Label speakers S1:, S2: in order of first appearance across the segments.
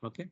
S1: Okay,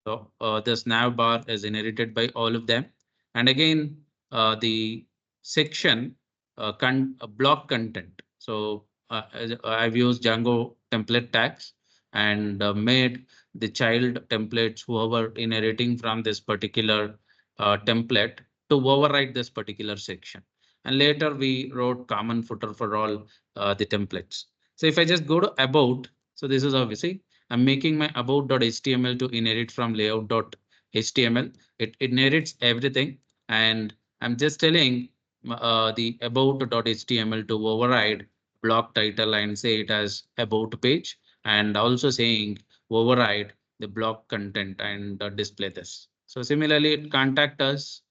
S1: so this nav bar is inherited by all of them. And again, the section block content. So I've used Django template tags and made the child templates whoever inheriting from this particular template to override this particular section. And later we wrote common footer for all the templates. So if I just go to about, so this is obviously I'm making my about.html to inherit from layout.html. It inherits everything. And I'm just telling the about.html to override block title and say it as about page, and also saying override the block content and display this. So similarly, contact us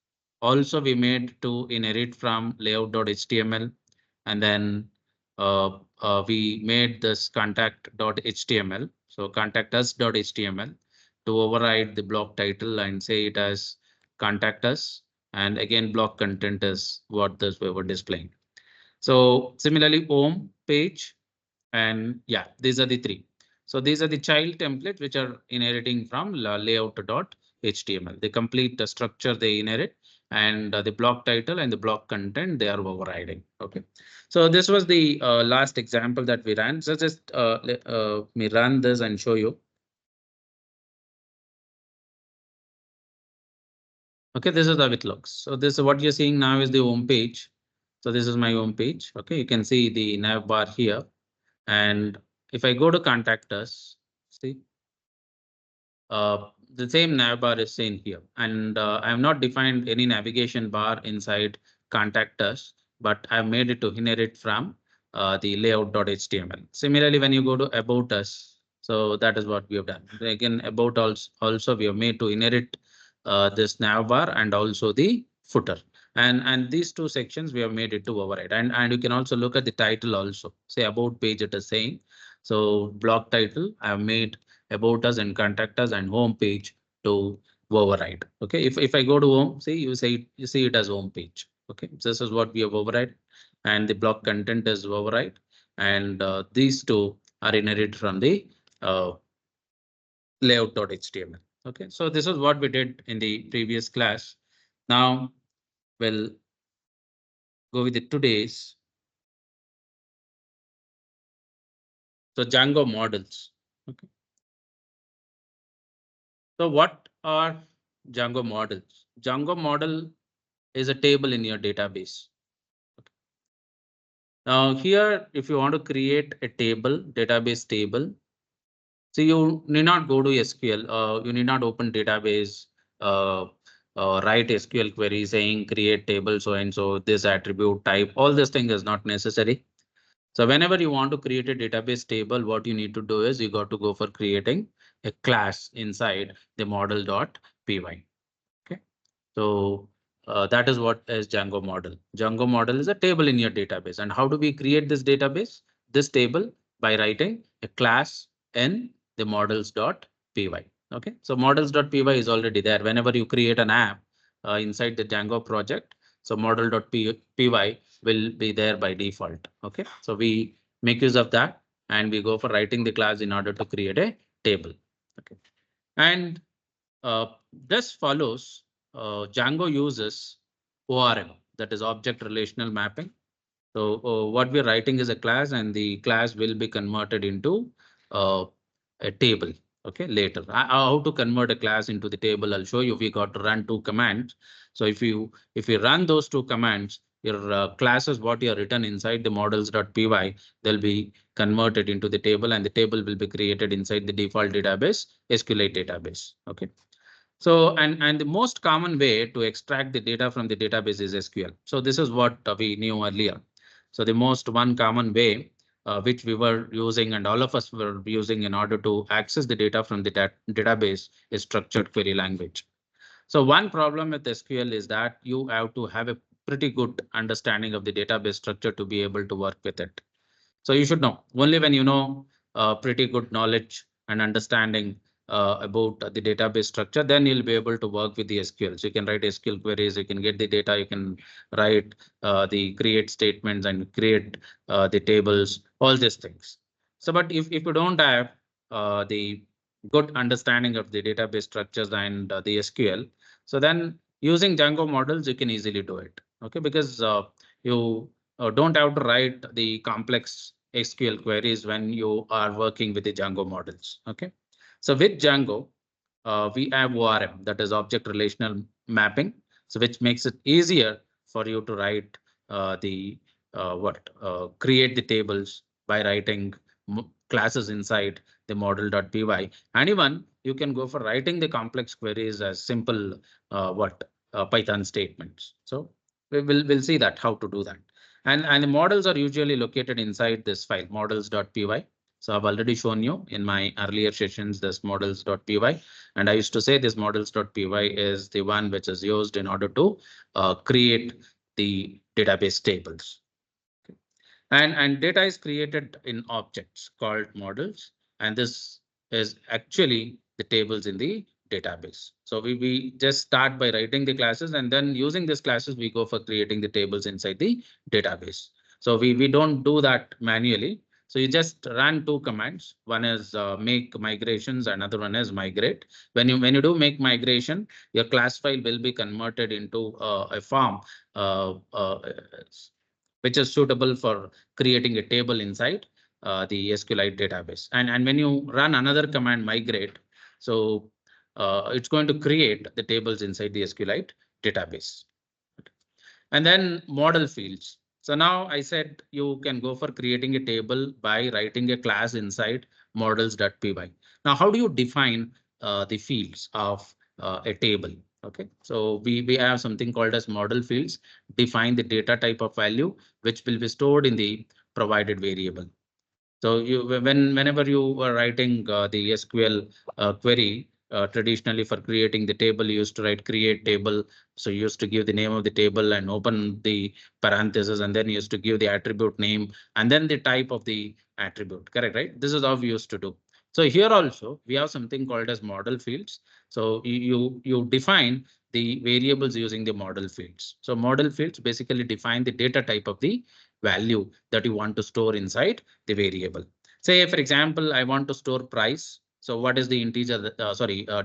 S1: also we made to inherit from layout.html, and then we made this contact.html. So contact us.html to override the block title and say it as contact us. And again, block content is what this we were displaying. So similarly, home page, and yeah, these are the three. So these are the child templates which are inheriting from layout.html. They complete the structure they inherit, and the block title and the block content they are overriding. Okay. So this was the last example that we ran. So just let me run this and show you. Okay, this is how it looks. So this is what you're seeing now is the home page. So this is my home page. Okay, you can see the nav bar here. And if I go to contact us, see, the same nav bar is seen here. And I have not defined any navigation bar inside contact us, but I've made it to inherit from the layout.html. Similarly, when you go to about us, so that is what we have done. Again, about also we have made to inherit this nav bar and also the footer. And these two sections we have made it to override. And you can also look at the title also. Say about page it is saying. So block title I have made about us and contact us and home page to override. Okay, if I go to home, see you see it as home page. Okay, this is what we have override, and the block content is override, and these two are inherited from the layout.html. Okay, so this is what we did in the previous class. Now we'll go with the today's. So Django models. Okay, so what are Django models? Django model is a table in your database. Now here, if you want to create a table, database table, so you need not go to SQL. You need not open database, uh, write SQL query saying create table so and so this attribute type. All this thing is not necessary. So whenever you want to create a database table, what you need to do is you got to go for creating a class inside the model.py. Okay. So that is what is Django model. Django model is a table in your database. And how do we create this database? This table by writing a class in the models.py. Okay, so models.py is already there. Whenever you create an app inside the Django project, so model.py will be there by default. Okay, so we make use of that and we go for writing the class in order to create a table. Okay, and uh, this follows Django uses ORM, that is object relational mapping. So what we're writing is a class, and the class will be converted into uh, a table. Okay, later. How to convert a class into the table, I'll show you. We got to run two commands. So if you run those two commands, your classes what you are written inside the models.py, they'll be converted into the table, and the table will be created inside the default database, SQLite database. Okay. So, and the most common way to extract the data from the database is SQL. So this is what we knew earlier. So the most one common way which we were using and all of us were using in order to access the data from the database is structured query language. So one problem with SQL is that you have to have a pretty good understanding of the database structure to be able to work with it. So you should know only when you know pretty good knowledge and understanding about the database structure, then you'll be able to work with the SQL. So you can write SQL queries, you can get the data, you can write the create statements and create the tables, all these things. So, but if you don't have the good understanding of the database structures and the SQL. So then using Django models, you can easily do it. Okay, because you don't have to write the complex SQL queries when you are working with the Django models. Okay, so with Django, we have ORM, that is object relational mapping. So which makes it easier for you to write the create the tables by writing classes inside the model.py. And even you can go for writing the complex queries as simple Python statements. So we'll see that how to do that. And the models are usually located inside this file models.py. So I've already shown you in my earlier sessions this models.py. And I used to say this models.py is the one which is used in order to create the database tables. Okay. And data is created in objects called models. And this is actually the tables in the database. So we just start by writing the classes, and then using these classes, we go for creating the tables inside the database. So we don't do that manually. So you just run two commands. One is make migrations, another one is migrate. When you do make migration, your class file will be converted into a form uh, uh, which is suitable for creating a table inside the SQLite database. And when you run another command migrate, so it's going to create the tables inside the SQLite database. And then model fields. So now I said you can go for creating a table by writing a class inside models.py. Now, how do you define the fields of a table? Okay, so we have something called as model fields, define the data type of value, which will be stored in the provided variable. So whenever you are writing the SQL query, traditionally for creating the table, you used to write create table. So you used to give the name of the table and open the parentheses, and then you used to give the attribute name and then the type of the attribute. Correct, right? This is how we used to do. So here also we have something called as model fields. So you define the variables using the model fields. So model fields basically define the data type of the value that you want to store inside the variable. Say, for example, I want to store price. So what is the integer,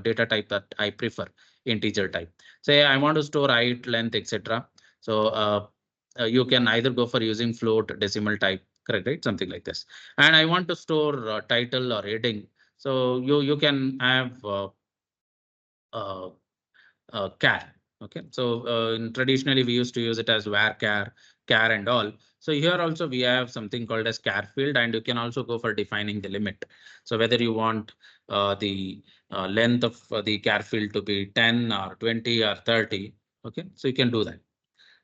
S1: data type that I prefer? Integer type. Say I want to store height, length, etc. So you can either go for using float, decimal type, correct, right? Something like this. And I want to store title or heading. So you can have uh, char. Okay, so traditionally we used to use it as var char and all. So here also we have something called as char field, and you can also go for defining the limit. So whether you want the length of the char field to be 10 or 20 or 30. Okay, so you can do that.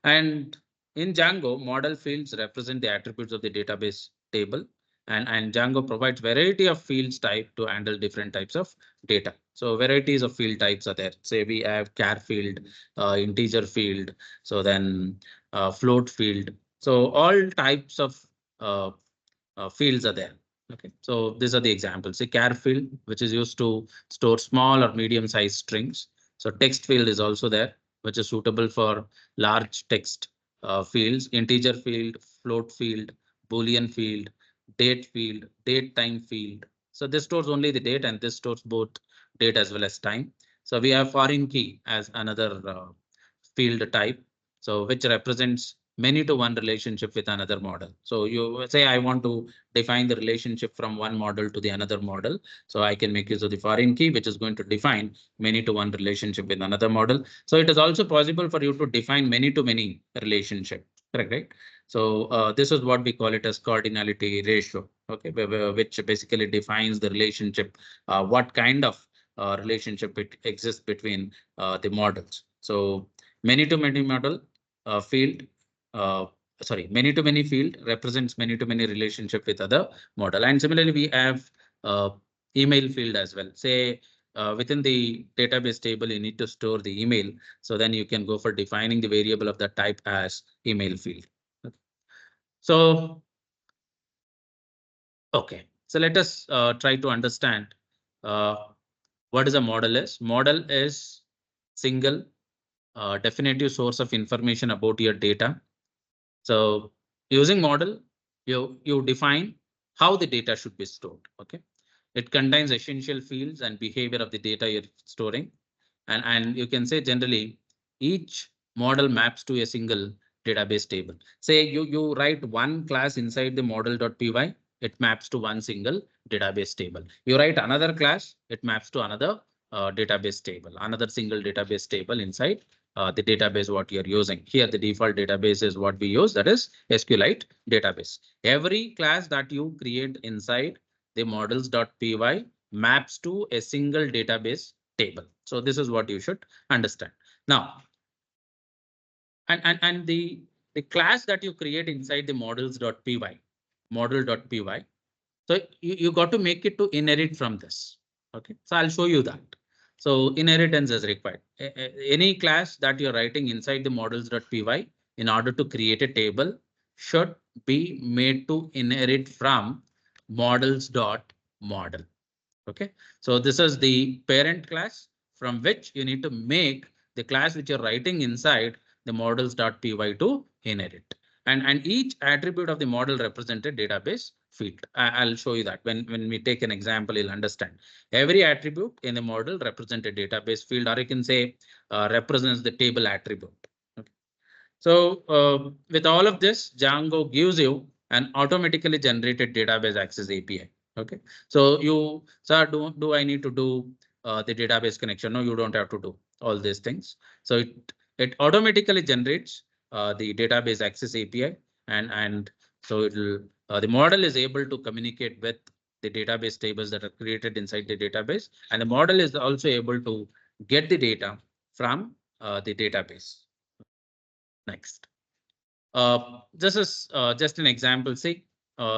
S1: And in Django, model fields represent the attributes of the database table. And Django provides variety of fields type to handle different types of data. So varieties of field types are there. Say we have char field, integer field, so then float field. So all types of uh, fields are there. Okay, so these are the examples. A char field, which is used to store small or medium sized strings. So text field is also there, which is suitable for large text fields. Integer field, float field, Boolean field, date field, date time field. So this stores only the date, and this stores both date as well as time. So we have foreign key as another field type, so which represents many to one relationship with another model. So you say I want to define the relationship from one model to the another model. So I can make use of the foreign key, which is going to define many to one relationship with another model. So it is also possible for you to define many to many relationship. Correct, right? So this is what we call it as cardinality ratio. Okay, which basically defines the relationship, what kind of relationship it exists between the models. So many to many model field, uh, many to many field represents many to many relationship with other model. And similarly, we have email field as well. Say within the database table, you need to store the email. So then you can go for defining the variable of the type as email field. Okay. So, okay. So let us try to understand uh, what is a model is. Model is single definitive source of information about your data. So using model, you define how the data should be stored. Okay. It contains essential fields and behavior of the data you're storing. And you can say generally each model maps to a single database table. Say you write one class inside the model.py, it maps to one single database table. You write another class, it maps to another database table, another single database table inside the database what you're using. Here the default database is what we use, that is SQLite database. Every class that you create inside the models.py maps to a single database table. So this is what you should understand. Now, and the class that you create inside the models.py, model.py. So you got to make it to inherit from this. Okay, so I'll show you that. So inheritance is required. Any class that you're writing inside the models.py in order to create a table should be made to inherit from models.model. Okay, so this is the parent class from which you need to make the class which you're writing inside the models.py to inherit. And each attribute of the model represented database field. I'll show you that when we take an example, you'll understand. Every attribute in the model represents a database field, or you can say represents the table attribute. Okay. So with all of this, Django gives you an automatically generated database access API. Okay, so you, sir, do I need to do the database connection? No, you don't have to do all these things. So it automatically generates the database access API, and so it'll the model is able to communicate with the database tables that are created inside the database, and the model is also able to get the data from the database. Next. This is just an example. See,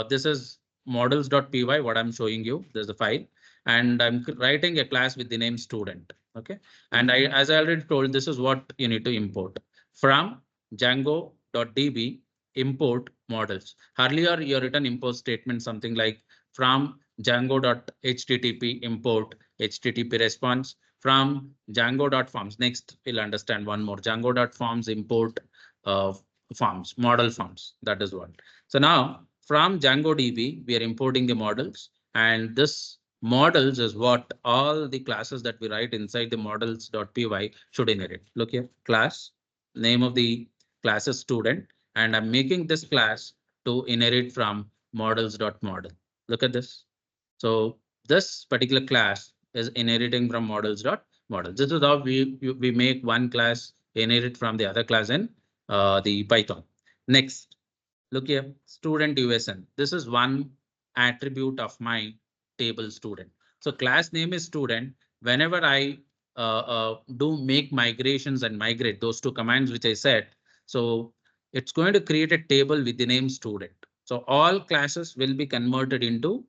S1: this is models.py, what I'm showing you. There's a file, and I'm writing a class with the name student. Okay. And as I already told, this is what you need to import from Django.db import models. Earlier, your written import statement, something like from Django.http import HTTP response from Django.forms. Next, we'll understand one more Django.forms import forms, model forms. That is what. So now from DjangoDB, we are importing the models, and this models is what all the classes that we write inside the models.py should inherit. Look here, class, name of the class is student, and I'm making this class to inherit from models.model. Look at this. So this particular class is inheriting from models.model. This is how we make one class inherit from the other class in the Python. Next, look here, student USN. This is one attribute of my table student. So class name is student. Whenever I do make migrations and migrate those two commands which I said, so it's going to create a table with the name student. So all classes will be converted into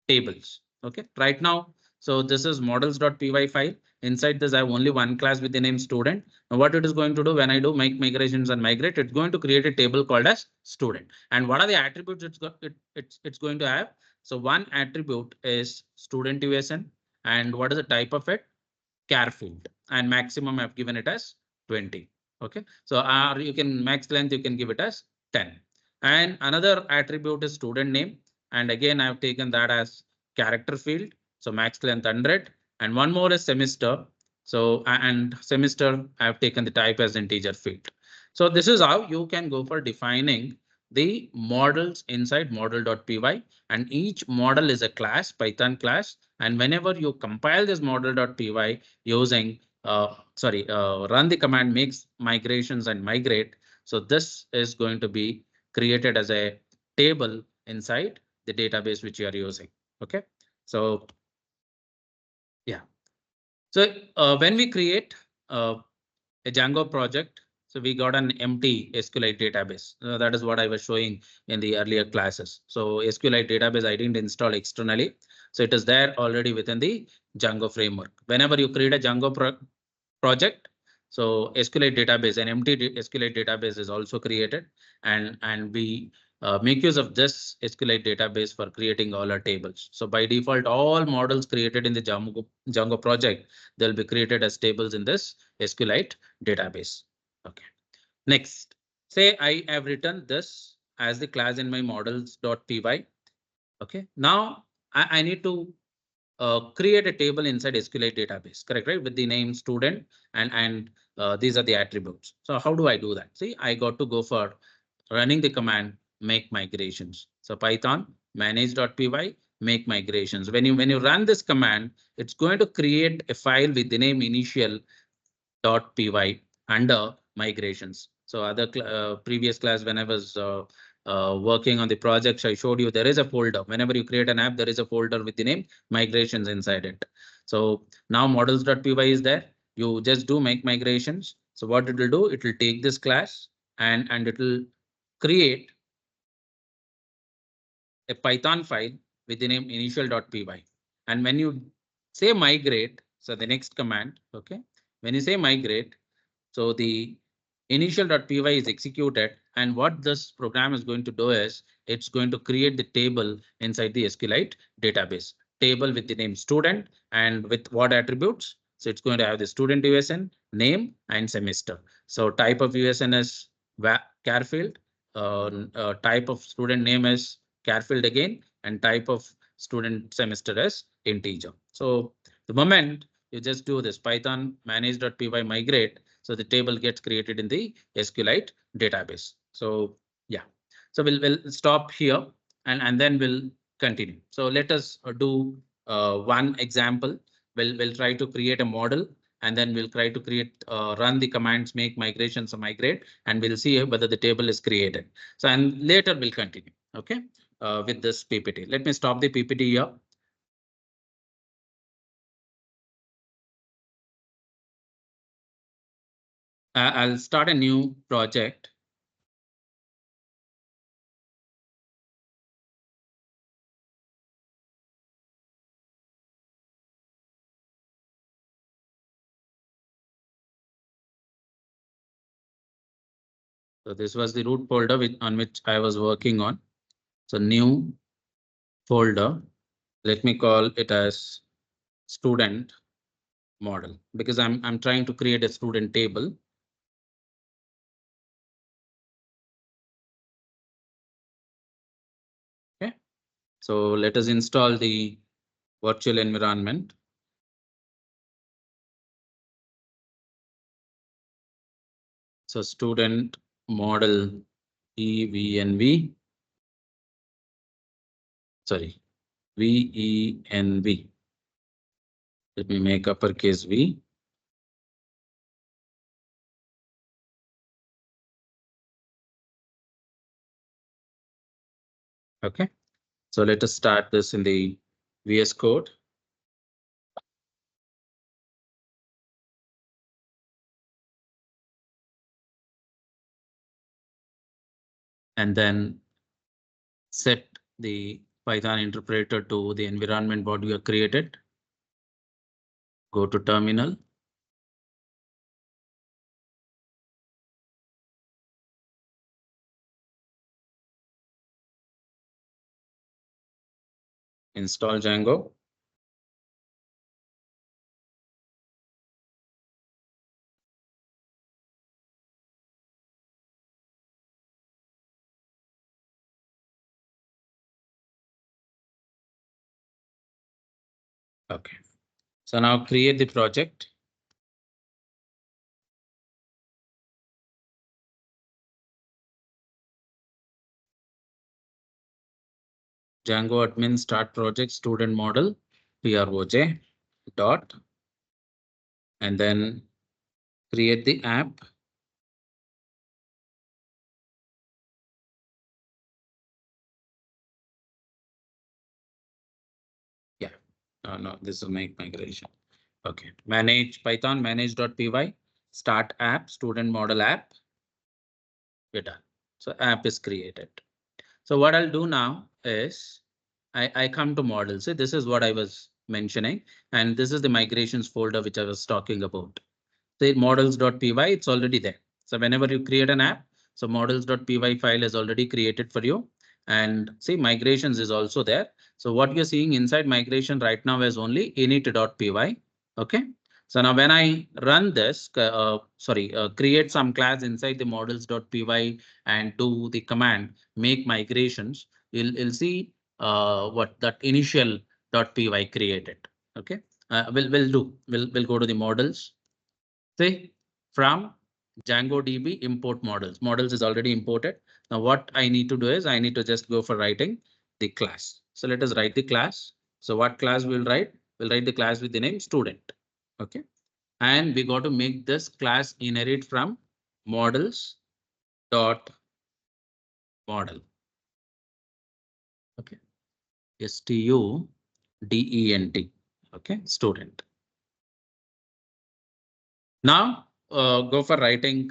S1: tables. Okay, right now. So this is models.py file. Inside this, I have only one class with the name student. Now what it is going to do when I do make migrations and migrate, it's going to create a table called as student. And what are the attributes it's going to have? So one attribute is student USN. And what is the type of it? Char field. And maximum I've given it as 20. Okay, so you can max length, you can give it as 10. And another attribute is student name. And again, I've taken that as character field. So max length 100. And one more is semester. So and semester, I've taken the type as integer field. So this is how you can go for defining the models inside model.py. And each model is a class, Python class. And whenever you compile this model.py using, run the command makes migrations and migrate. So this is going to be created as a table inside the database which you are using. Okay, so yeah. So when we create a Django project, so we got an empty SQLite database. That is what I was showing in the earlier classes. So SQLite database I didn't install externally. So it is there already within the Django framework. Whenever you create a Django project, so SQLite database, an empty SQLite database is also created, and we make use of this SQLite database for creating all our tables. So by default, all models created in the Django project, they'll be created as tables in this SQLite database. Okay. Next, say I have written this as the class in my models.py. Okay. Now I need to create a table inside SQLite database, correct, right? With the name student and these are the attributes. So how do I do that? See, I got to go for running the command make migrations. So Python manage.py make migrations. When you run this command, it's going to create a file with the name initial.py under migrations. So previous class when I was working on the projects, I showed you there is a folder. Whenever you create an app, there is a folder with the name migrations inside it. So now models.py is there. You just do make migrations. So what it will do, it will take this class and it will create a Python file with the name initial.py. And when you say migrate, so the next command, okay, when you say migrate, so the initial.py is executed. And what this program is going to do is it's going to create the table inside the SQLite database. Table with the name student and with what attributes? So it's going to have the student USN, name and semester. So type of USN is char field. Type of student name is char field again, and type of student semester is integer. So the moment you just do this Python manage.py migrate, so the table gets created in the SQLite database. So yeah, so we'll stop here and then we'll continue. So let us do one example. We'll try to create a model and then we'll try to run the commands make migrations or migrate, and we'll see whether the table is created. So and later we'll continue. Okay, with this PPT. Let me stop the PPT here. I'll start a new project. So this was the root folder on which I was working on. So new folder. Let me call it as student model because I'm trying to create a student table. Okay. So let us install the virtual environment. So student model EVNV. Sorry, VENV. Let me make uppercase V. Okay. So let us start this in the VS Code. And then set the Python interpreter to the environment what we have created. Go to terminal. Install Django. Okay. So now create the project. Django admin start project student model proj dot and then create the app. Yeah. No, this will make migration. Okay. Manage Python manage.py start app student model app. We're done. So app is created. So what I'll do now is I come to models. See, this is what I was mentioning, and this is the migrations folder which I was talking about. The models.py, it's already there. So whenever you create an app, so models.py file is already created for you. And see, migrations is also there. So what you're seeing inside migration right now is only init.py. Okay. So now when I run this, create some class inside the models.py and do the command make migrations, you'll see what that initial .py created. Okay, we'll go to the models. Say from Django DB import models. Models is already imported. Now what I need to do is I need to just go for writing the class. So let us write the class. So what class we'll write? We'll write the class with the name student. Okay, and we got to make this class inherit from models dot model. Okay, student. Okay, student. Now go for writing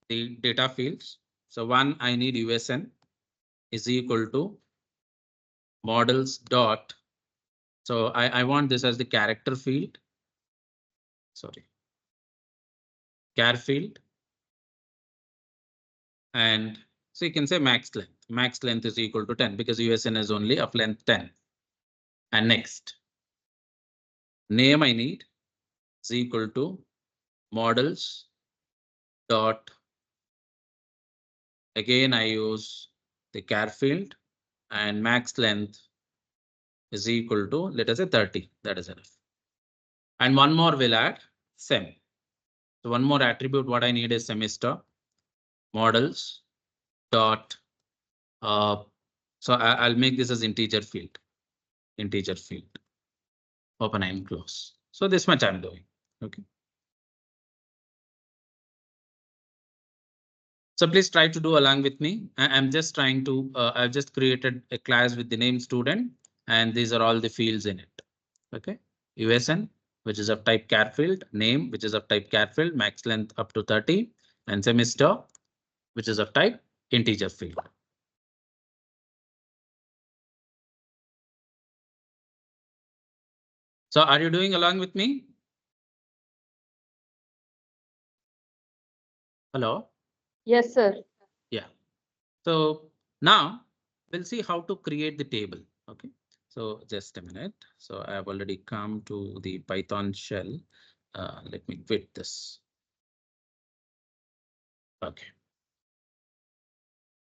S1: the data fields. So one, I need USN is equal to models dot. So I want this as the character field. Sorry, char field. And so you can say max length. Max length is equal to 10 because USN is only of length 10. And next name I need is equal to models dot. Again, I use the char field and max length is equal to, let us say 30. That is enough. And one more will add sem. So one more attribute what I need is semester models dot. So I'll make this as integer field. Integer field. Open and close. So this much I'm doing. Okay. So please try to do along with me. I'm just trying to, I've just created a class with the name student, and these are all the fields in it. Okay. USN, which is of type char field, name, which is of type char field, max length up to 30, and semester, which is of type integer field. So are you doing along with me? Hello?
S2: Yes, sir.
S1: Yeah. So now we'll see how to create the table. Okay. So just a minute. So I have already come to the Python shell. Let me quit this. Okay.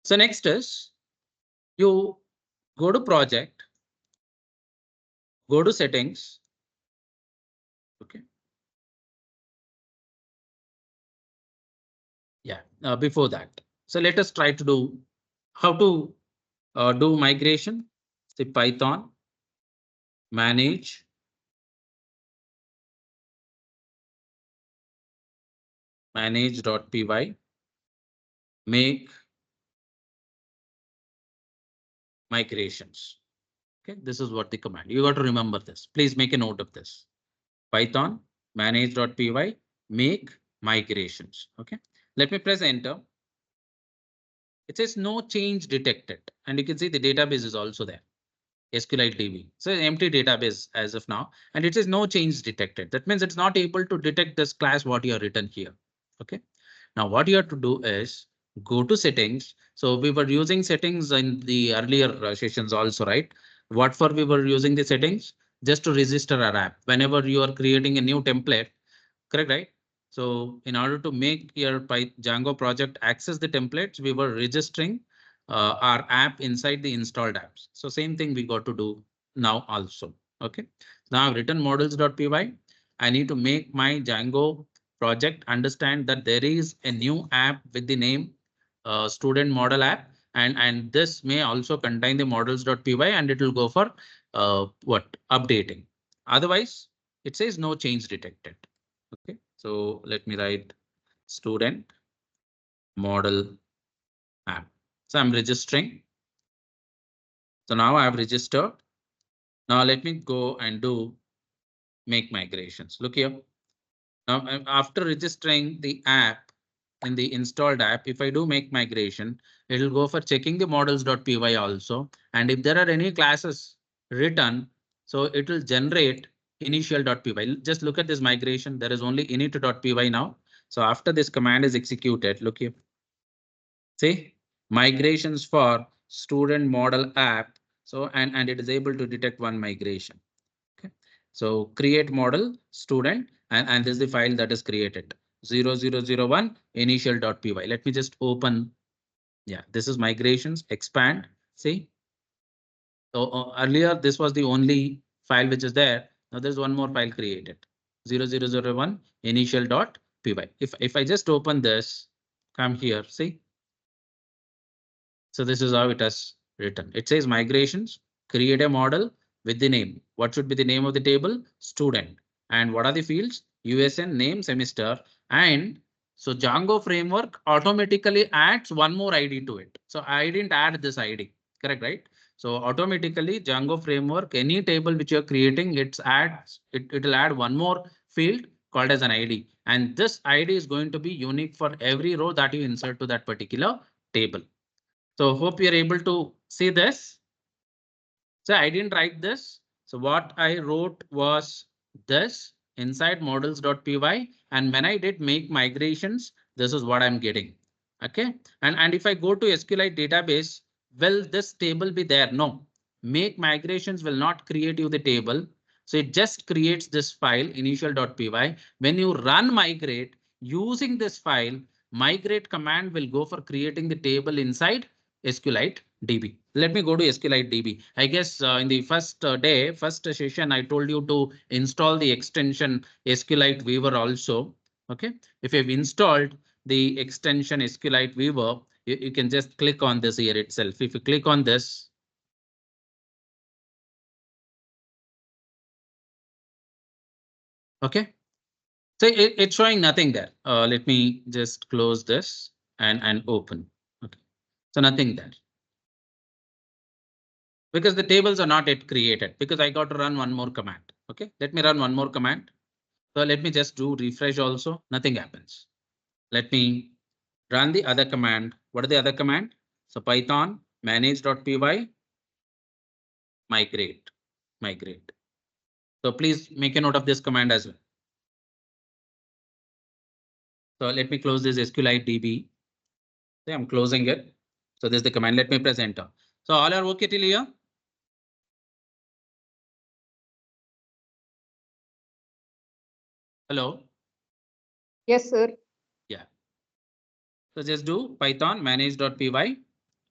S1: So next is you go to project, go to settings. Okay. Yeah. Before that. So let us try to do how to do migration. Say Python manage manage.py make migrations. Okay, this is what the command. You got to remember this. Please make a note of this. Python manage.py make migrations. Okay, let me press enter. It says no change detected, and you can see the database is also there. SQLite DB. So empty database as of now, and it says no change detected. That means it's not able to detect this class what you have written here. Okay. Now what you have to do is go to settings. So we were using settings in the earlier sessions also, right? What for we were using the settings? Just to register our app. Whenever you are creating a new template, correct, right? So in order to make your Django project access the templates, we were registering our app inside the installed apps. So same thing we got to do now also. Okay. Now I've written models.py. I need to make my Django project understand that there is a new app with the name student model app, and this may also contain the models.py, and it will go for what updating. Otherwise, it says no change detected. Okay, so let me write student model app. So I'm registering. So now I have registered. Now let me go and do make migrations. Look here. Now after registering the app in the installed app, if I do make migration, it will go for checking the models.py also. And if there are any classes written, so it will generate initial.py. Just look at this migration. There is only init.py now. So after this command is executed, look here. See, migrations for student model app. So and it is able to detect one migration. Okay. So create model student, and this is the file that is created 0001 initial.py. Let me just open. Yeah, this is migrations expand. See, so earlier this was the only file which is there. Now there's one more file created, 0001 initial.py. If I just open this, come here, see. So this is how it has written. It says migrations, create a model with the name. What should be the name of the table? Student. And what are the fields? USN, name, semester. And so Django framework automatically adds one more ID to it. So I didn't add this ID, correct, right? So automatically Django framework, any table which you're creating, it will add one more field called as an ID. And this ID is going to be unique for every row that you insert to that particular table. So hope you're able to see this. So I didn't write this. So what I wrote was this inside models.py. And when I did make migrations, this is what I'm getting. OK, and if I go to SQLite database, will this table be there? No, make migrations will not create you the table. So it just creates this file initial.py. When you run migrate using this file, migrate command will go for creating the table inside SQLite DB. Let me go to SQLite DB. I guess in the first first session, I told you to install the extension SQLite Weaver also. OK, if you've installed the extension SQLite Weaver, you can just click on this here itself. If you click on this, OK, so it's showing nothing there. Let me just close this and open. OK, so nothing there, because the tables are not yet created, because I got to run one more command. OK, let me run one more command. So let me just do refresh also. Nothing happens. Let me run the other command. What are the other command? So Python manage.py migrate. So please make a note of this command as well. So let me close this SQLite DB. Okay, I'm closing it. So this is the command. Let me press enter. So all are okay till here? Hello?
S2: Yes, sir.
S1: Yeah. So just do Python manage.py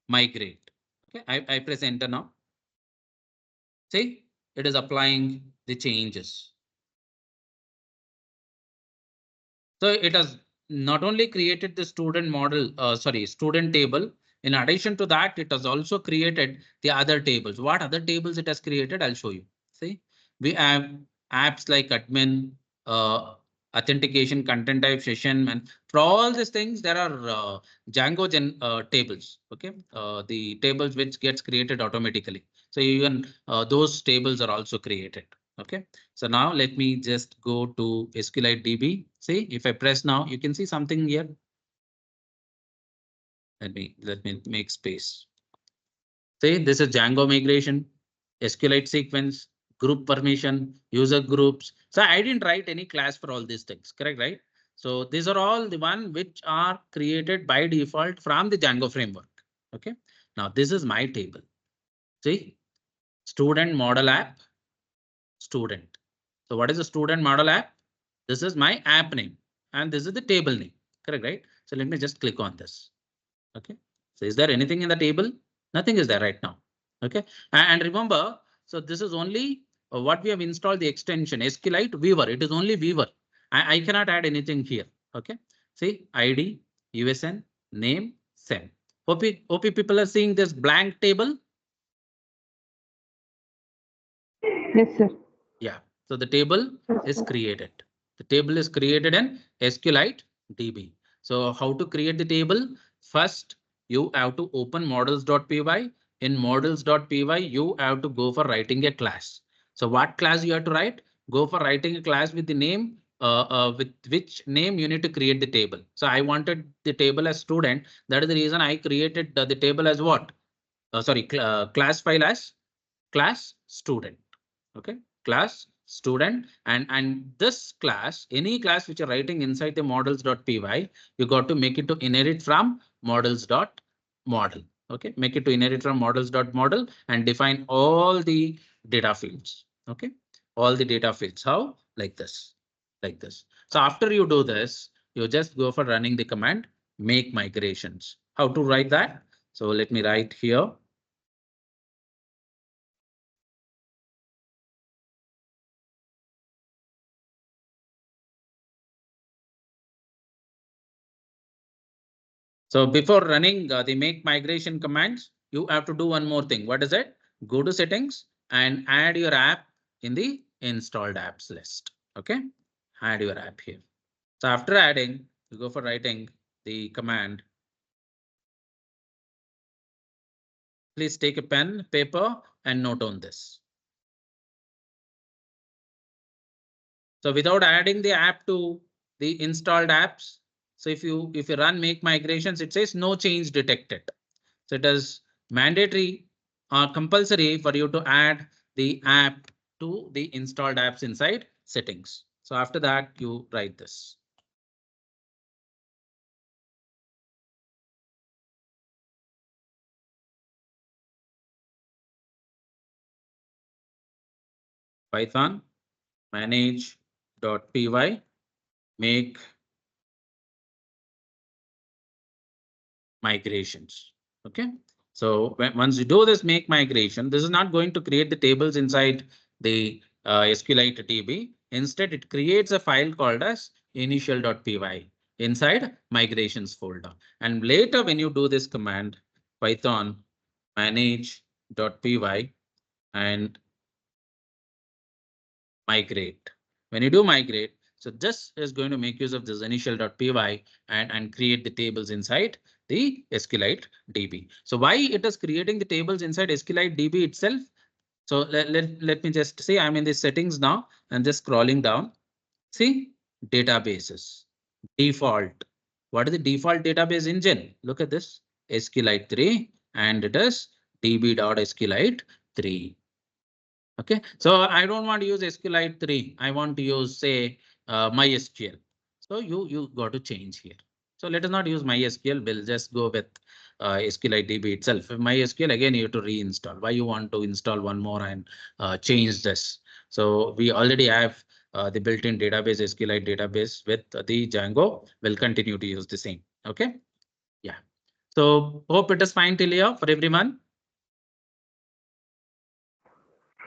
S1: migrate. Okay, I press enter now. See, it is applying the changes. So it has not only created the student model, student table. In addition to that, it has also created the other tables. What other tables it has created? I'll show you. See, we have apps like admin, authentication, content type, session, and for all these things, there are Django tables. OK, the tables which gets created automatically. So even those tables are also created. OK, so now let me just go to SQLite DB. See, if I press now, you can see something here. Let me make space. See, this is Django migration, SQLite sequence, group permission, user groups. So I didn't write any class for all these things, correct, right? So these are all the one which are created by default from the Django framework. OK, now this is my table. See, student model app, student. So what is the student model app? This is my app name and this is the table name, correct, right? So let me just click on this. OK, so is there anything in the table? Nothing is there right now. OK, and remember, so this is only what we have installed the extension SQLite Weaver. It is only Weaver. I cannot add anything here. OK, see ID, USN, name, sem. Hope people are seeing this blank table.
S2: Yes, sir.
S1: Yeah, so the table is created. The table is created in SQLite DB. So how to create the table? First, you have to open models.py. In models.py, you have to go for writing a class. So what class you have to write? Go for writing a class with the name, with which name you need to create the table. So I wanted the table as student. That is the reason I created the table as what? Class file as class student. OK, class student, and this class, any class which you're writing inside the models.py, you got to make it to inherit from models.model. OK, make it to inherit from models.model and define all the data fields. OK, all the data fields. How? Like this, like this. So after you do this, you just go for running the command make migrations. How to write that? So let me write here. So before running the make migration commands, you have to do one more thing. What is it? Go to settings and add your app in the installed apps list. Okay, add your app here. So after adding, you go for writing the command. Please take a pen, paper, and note on this. So without adding the app to the installed apps, so if you run make migrations, it says no change detected. So it is mandatory or compulsory for you to add the app to the installed apps inside settings. So after that, you write this. Python manage.py make migrations. Okay. So once you do this make migration, this is not going to create the tables inside the SQLite DB. Instead, it creates a file called as initial.py inside migrations folder. And later, when you do this command, Python manage.py and migrate. When you do migrate, so this is going to make use of this initial.py and create the tables inside the SQLite DB. So why it is creating the tables inside SQLite DB itself? So let me just see, I'm in the settings now and just scrolling down. See, databases, default. What is the default database engine? Look at this, SQLite 3, and it is db.sqlite 3. Okay, so I don't want to use SQLite 3. I want to use, say, MySQL. So you got to change here. So let us not use MySQL. We'll just go with SQLite DB itself. MySQL, again, you have to reinstall. Why you want to install one more and change this? So we already have the built-in database, SQLite database with the Django. We'll continue to use the same. Okay. Yeah. So hope it is fine till here for everyone.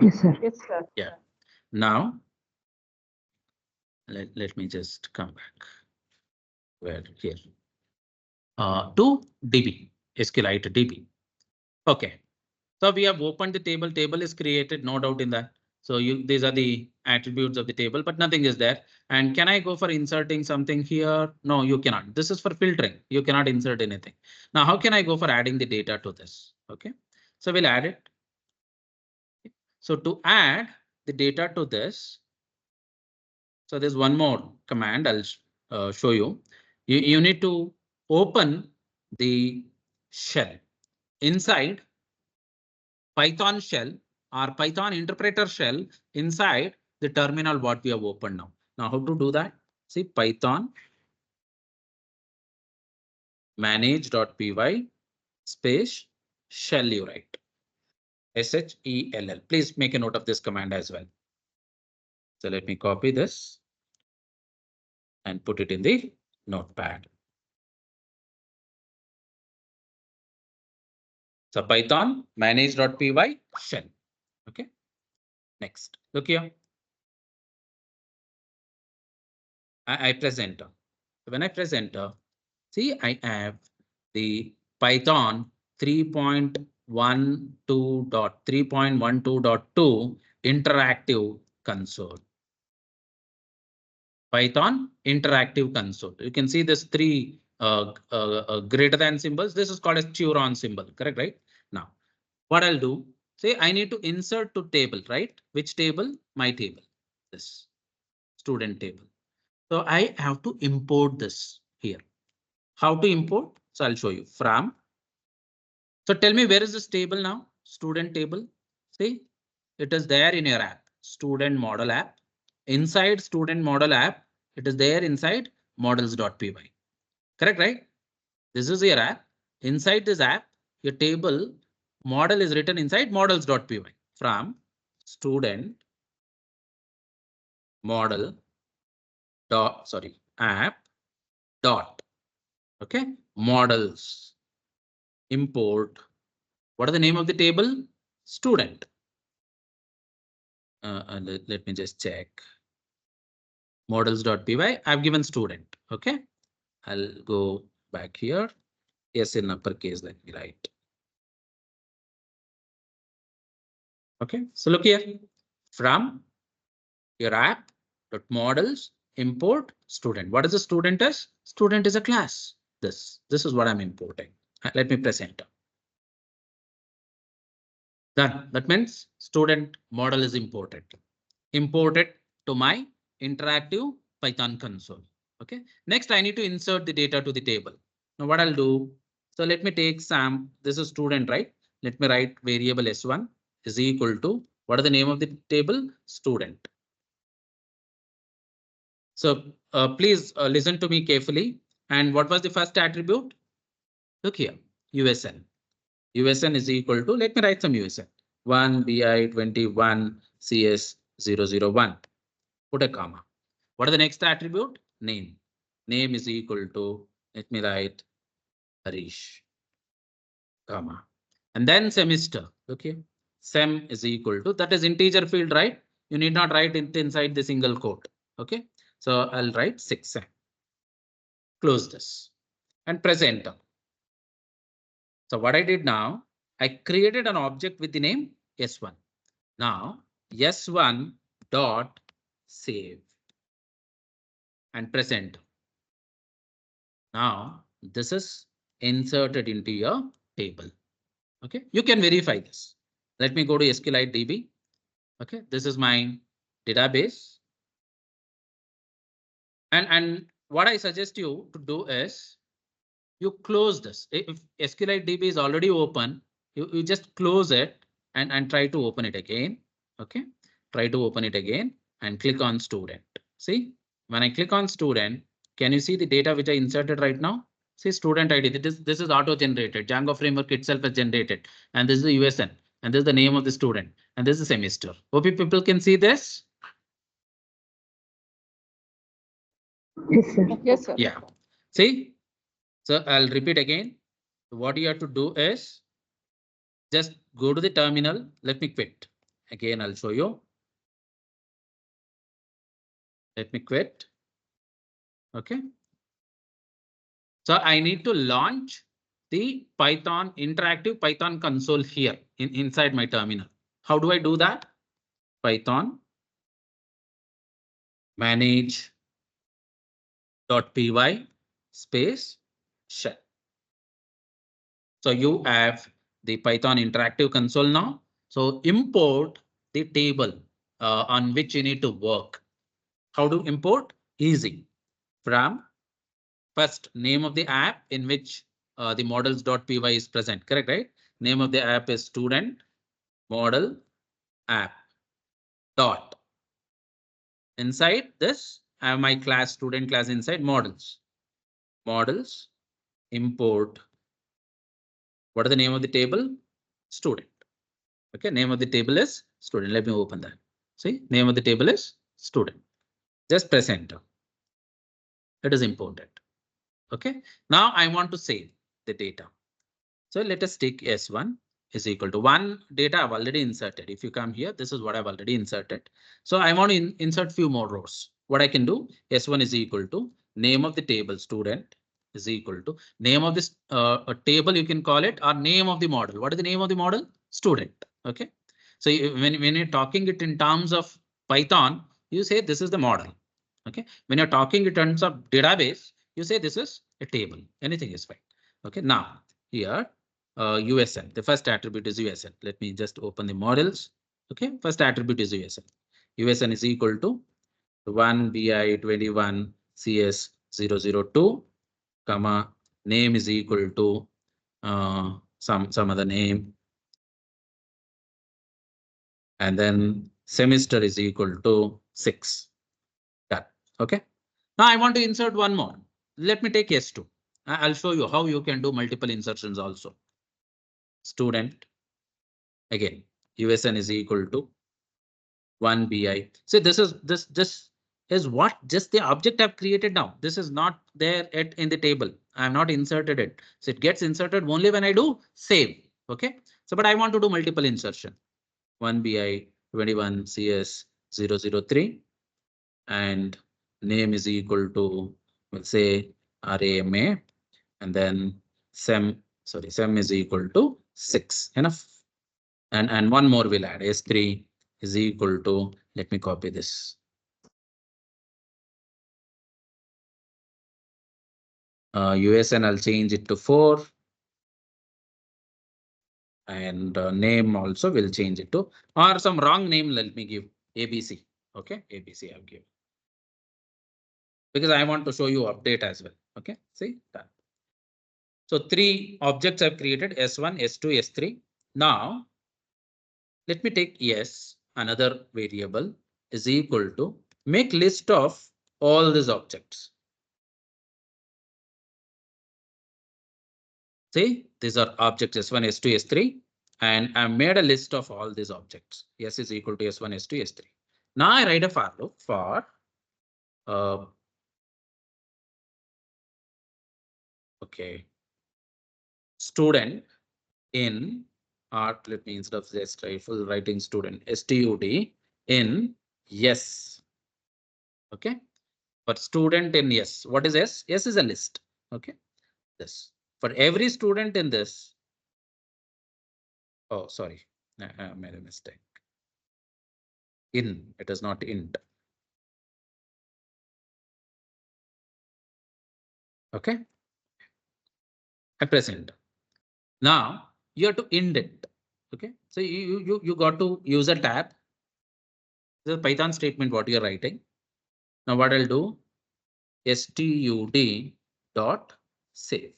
S2: Yes, sir. Yes, sir.
S1: Yeah. Now, let me just come back. Where here? To DB, SQLite DB. Okay. So we have opened the table. Table is created, no doubt in that. So these are the attributes of the table, but nothing is there. And can I go for inserting something here? No, you cannot. This is for filtering. You cannot insert anything. Now, how can I go for adding the data to this? Okay. So we'll add it. So to add the data to this, so there's one more command I'll show you. You need to open the shell inside Python shell or Python interpreter shell inside the terminal what we have opened now. Now how to do that? See Python manage.py space shell you write. SHELL. Please make a note of this command as well. So let me copy this and put it in the notepad. So Python manage.py shell. Okay. Next, look here. I press enter. When I press enter, see I have the Python 3.12.3.12.2 interactive console. Python interactive console. You can see this three greater than symbols. This is called as Turon symbol, correct, right? Now, what I'll do, say I need to insert to table, right? Which table? My table, this student table. So I have to import this here. How to import? So I'll show you from. So tell me, where is this table now? Student table. See, it is there in your app, student model app. Inside student model app, it is there inside models.py. Correct, right? This is your app. Inside this app, your table model is written inside models.py from student model dot, sorry, app dot, okay, models import. What is the name of the table? Student. Let me just check. Models.py. I've given student. Okay. I'll go back here. S in uppercase, let me write. Okay, so look here, from your app dot models import student. What is a student is? Student is a class. This is what I'm importing. Let me press enter. Done. That means student model is imported. Imported to my interactive Python console. Okay. Next, I need to insert the data to the table. Now what I'll do. So let me take Sam. This is student, right? Let me write variable S1 is equal to what is the name of the table? Student. So please listen to me carefully. And what was the first attribute? Look here, USN. USN is equal to, let me write some USN. 1 BI 21 CS 001. Put a comma. What is the next attribute? Name. Name is equal to, let me write Harish, comma. And then semester. Okay. Sem is equal to, that is integer field, right? You need not write it inside the single quote. Okay. So I'll write 6 sem. Close this and press enter. So what I did now, I created an object with the name S1. Now S1 dot save and press enter. Now this is inserted into your table. Okay, you can verify this. Let me go to SQLite DB. Okay, this is my database. And what I suggest you to do is you close this. If SQLite DB is already open, you just close it and try to open it again. Okay, try to open it again and click on student. See, when I click on student, can you see the data which I inserted right now? See student ID. This is auto generated. Django framework itself has generated, and this is the USN, and this is the name of the student, and this is the semester. Hope you people can see this.
S2: Yes, sir.
S3: Yes, sir.
S1: Yeah. See, so I'll repeat again. What you have to do is just go to the terminal. Let me quit. Again, I'll show you. Let me quit. Okay. So I need to launch the Python interactive Python console here inside my terminal. How do I do that? Python manage.py space shell. So you have the Python interactive console now. So import the table on which you need to work. How to import? Easy. From first name of the app in which the models.py is present. Correct, right? Name of the app is student model app dot. Inside this, I have my class student class inside models. Models import. What is the name of the table? Student. Okay, name of the table is student. Let me open that. See, name of the table is student. Just press enter. It is imported. Okay, now I want to save the data. So let us take S1 is equal to 1 data I've already inserted. If you come here, this is what I've already inserted. So I want to insert few more rows. What I can do, S1 is equal to name of the table student is equal to name of this a table, you can call it, or name of the model. What is the name of the model? Student. Okay. So when you're talking it in terms of Python, you say this is the model. Okay. When you're talking in terms of database, you say this is a table. Anything is fine. Okay. Now here USN. The first attribute is USN. Let me just open the models. Okay, first attribute is USN. USN is equal to 1 BI 21 CS 002, comma, name is equal to some other name. And then semester is equal to 6. Done. Okay. Now I want to insert one more. Let me take S2. I'll show you how you can do multiple insertions also. Student. Again, USN is equal to 1 BI. So this is what just the object I've created now. This is not there yet in the table. I have not inserted it. So it gets inserted only when I do save. Okay. So but I want to do multiple insertion. 1 BI 21 CS 003 and name is equal to, let's say, RAMA, and then sem is equal to 6. Enough. And one more we'll add. S3 is equal to, let me copy this. USN, I'll change it to 4. And name also will change it to, or some wrong name, let me give ABC. Okay, ABC I'll give. Because I want to show you update as well. Okay, see that. So 3 objects I've created, S1, S2, S3. Now, let me take S, another variable, is equal to make list of all these objects. See, these are objects S1, S2, S3, and I made a list of all these objects. S is equal to S1, S2, S3. Now I write a for loop for okay, student in art. Let me, instead of this, try full writing student stud in yes. Okay, but student in yes. What is S? S is a list. Okay, this for every student in this. Oh, sorry, I made a mistake. In, it is not int. Okay, I press enter. Now you have to indent. Okay, so you got to use a tab. This is a Python statement what you're writing. Now what I'll do, stud dot save.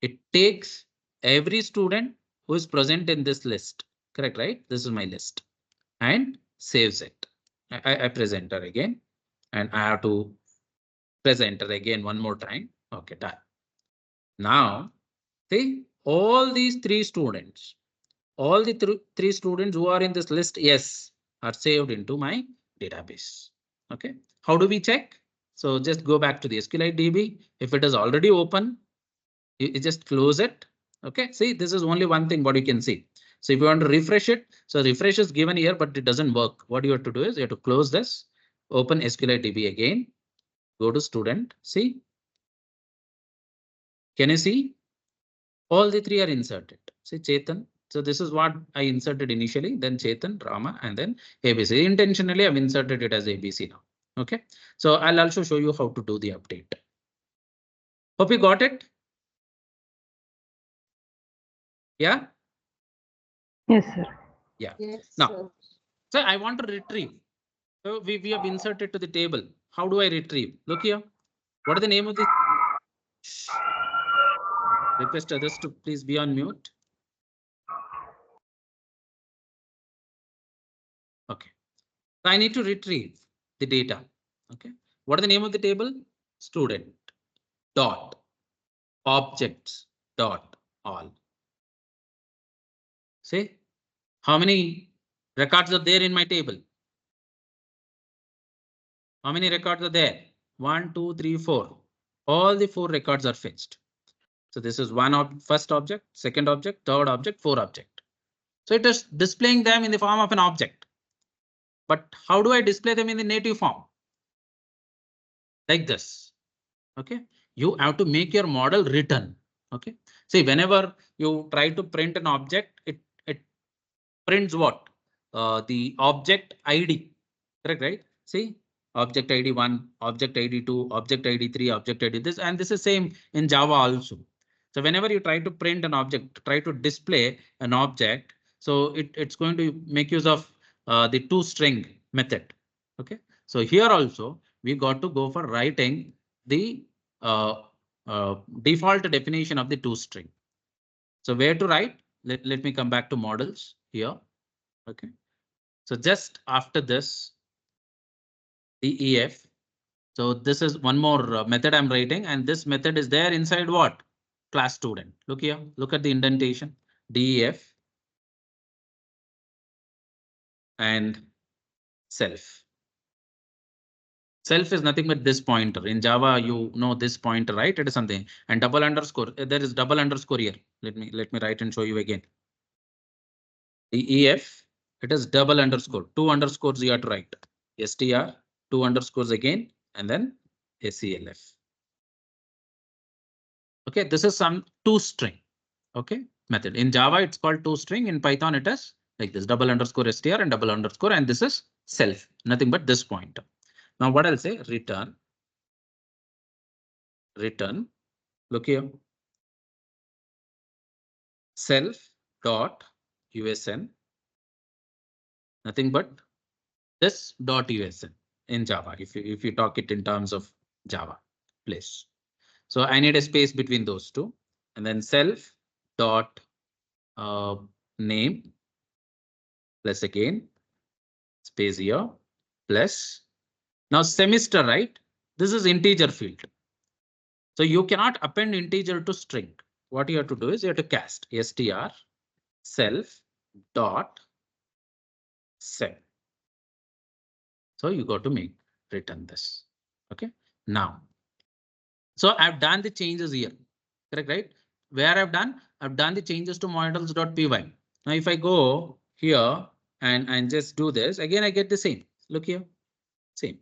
S1: It takes every student who is present in this list. Correct, right? This is my list and saves it. I press enter again and I have to press enter again one more time. Okay, done. Now, see all these 3 students, all the three students who are in this list, yes, are saved into my database. Okay, how do we check? So just go back to the SQLite DB. If it is already open, you just close it. Okay, see, this is only one thing what you can see. So if you want to refresh it, so refresh is given here, but it doesn't work. What you have to do is you have to close this, open SQLite DB again, go to student. See, can you see? All the 3 are inserted. See Chetan. So this is what I inserted initially, then Chetan, Rama, and then ABC. Intentionally, I've inserted it as ABC now. Okay, so I'll also show you how to do the update. Hope you got it. Yeah.
S2: Yes, sir.
S1: Yeah.
S3: Yes,
S1: Now,
S3: sir.
S1: so I want to retrieve. So we have inserted to the table. How do I retrieve? Look here. What is the name of this? Shh. Request others to please be on mute. Okay. So I need to retrieve the data. Okay. What is the name of the table? Student dot objects dot all. See how many records are there in my table? How many records are there? 1, 2, 3, 4. All the 4 records are fetched. So this is first object, second object, third object, 4 object. So it is displaying them in the form of an object. But how do I display them in the native form? Like this. Okay, you have to make your model return. Okay, see, whenever you try to print an object, it prints what? The object ID. Correct, right? See, object ID 1, object ID 2, object ID 3, object ID this, and this is same in Java also. So whenever you try to print an object, try to display an object, so it's going to make use of the toString method. Okay, so here also we got to go for writing the uh, default definition of the toString. So where to write? Let me come back to models here. Okay, so just after this, the EF. So this is one more method I'm writing, and this method is there inside what? Class student. Look here, look at the indentation, DEF and self. Self is nothing but this pointer. In Java, you know this pointer, right? It is something, and double underscore. There is double underscore here. Let me write and show you again. DEF, it is double underscore. 2 underscores you have to write. STR, 2 underscores again, and then SELF. Okay, this is some toString. Okay, method in Java it's called toString. In Python it is like this double underscore str and double underscore, and this is self, nothing but this pointer. Now what I'll say, return. Look here, self dot usn, nothing but this dot usn in Java. If you talk it in terms of Java, place. So I need a space between those two, and then self dot name plus again space here plus. Now semester, right? This is integer field. So you cannot append integer to string. What you have to do is you have to cast str self dot set. So you got to make return this. Okay. Now, so I've done the changes here. Correct, right? Where I've done the changes to models.py. Now, if I go here and just do this again, I get the same. Look here, same.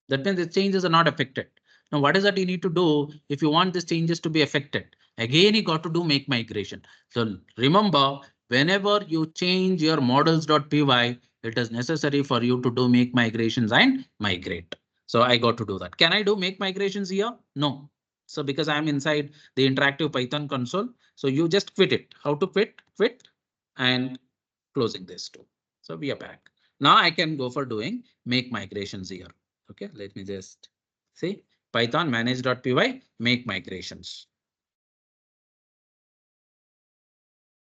S1: That means the changes are not affected. Now, what is that you need to do if you want these changes to be affected? Again, you got to do make migration. So remember, whenever you change your models.py, it is necessary for you to do make migrations and migrate. So I got to do that. Can I do make migrations here? No. So because I'm inside the interactive Python console, so you just quit it. How to quit? Quit and closing this too. So we are back. Now I can go for doing make migrations here. Okay, let me just see Python manage.py make migrations.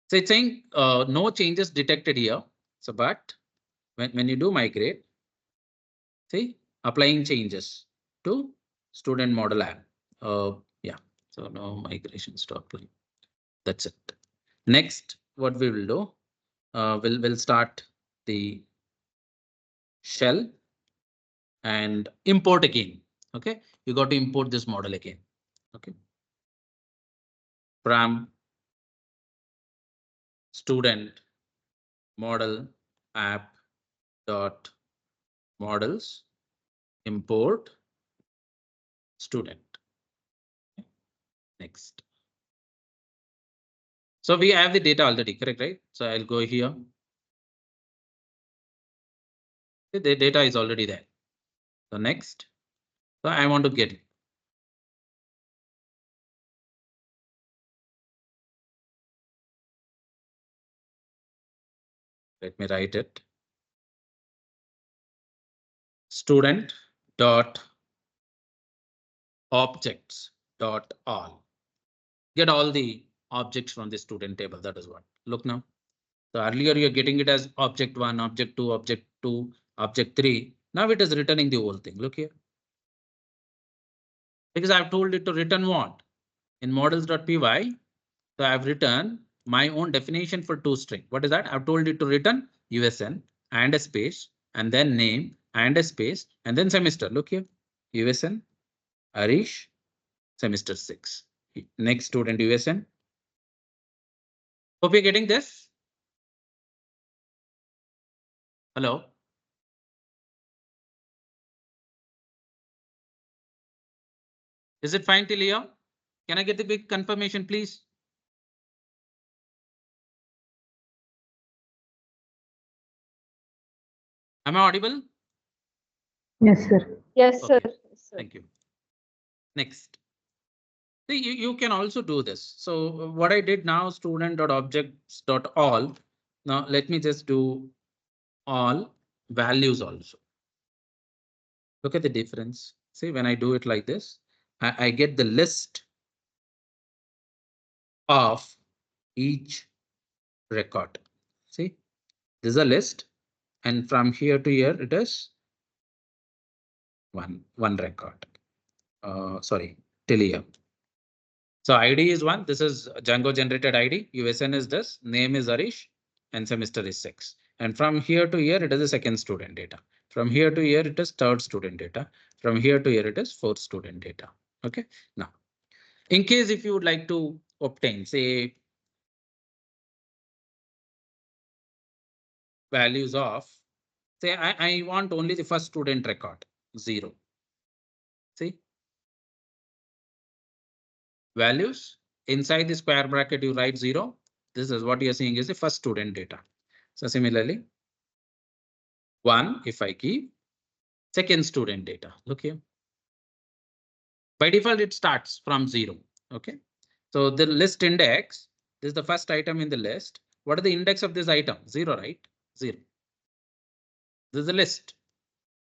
S1: So it's saying no changes detected here. So but when you do migrate, see applying changes to student model app. Yeah, so no migrations to apply. That's it. Next, what we will do, we'll start the shell and import again. Okay, you got to import this model again. Okay, from student model app dot models import student. Next. So we have the data already, correct, right? So I'll go here. The data is already there. So next, so I want to get it. Let me write it. Student dot objects dot all. Get all the objects from the student table. That is what. Look now. So earlier you're getting it as object 1, object 2, object 3. Now it is returning the whole thing. Look here. Because I've told it to return what? In models.py, so I've written my own definition for toString. What is that? I've told it to return USN and a space and then name and a space and then semester. Look here, USN, Arish, semester 6. Next student USN. Hope you're getting this. Hello. Is it fine till here? Can I get the big confirmation, please? Am I audible?
S2: Yes, sir.
S3: Yes, sir.
S1: Okay. Thank you. Next. See, you can also do this. So what I did now, student.objects.all. Now let me just do all values also. Look at the difference. See, when I do it like this, I get the list of each record. See, this is a list. And from here to here, it is one record. Sorry, till here. So ID is 1. This is Django generated ID. USN is this. Name is Arish and semester is 6. And from here to here, it is the second student data. From here to here, it is third student data. From here to here, it is fourth student data. Okay. Now, in case if you would like to obtain, say, values of, say, I want only the first student record, 0. See, values. Inside the square bracket, you write 0. This is what you're seeing is the first student data. So similarly, 1 if I keep second student data. Look here. By default, it starts from 0. Okay. So the list index, this is the first item in the list. What is the index of this item? 0, right? 0. This is a list.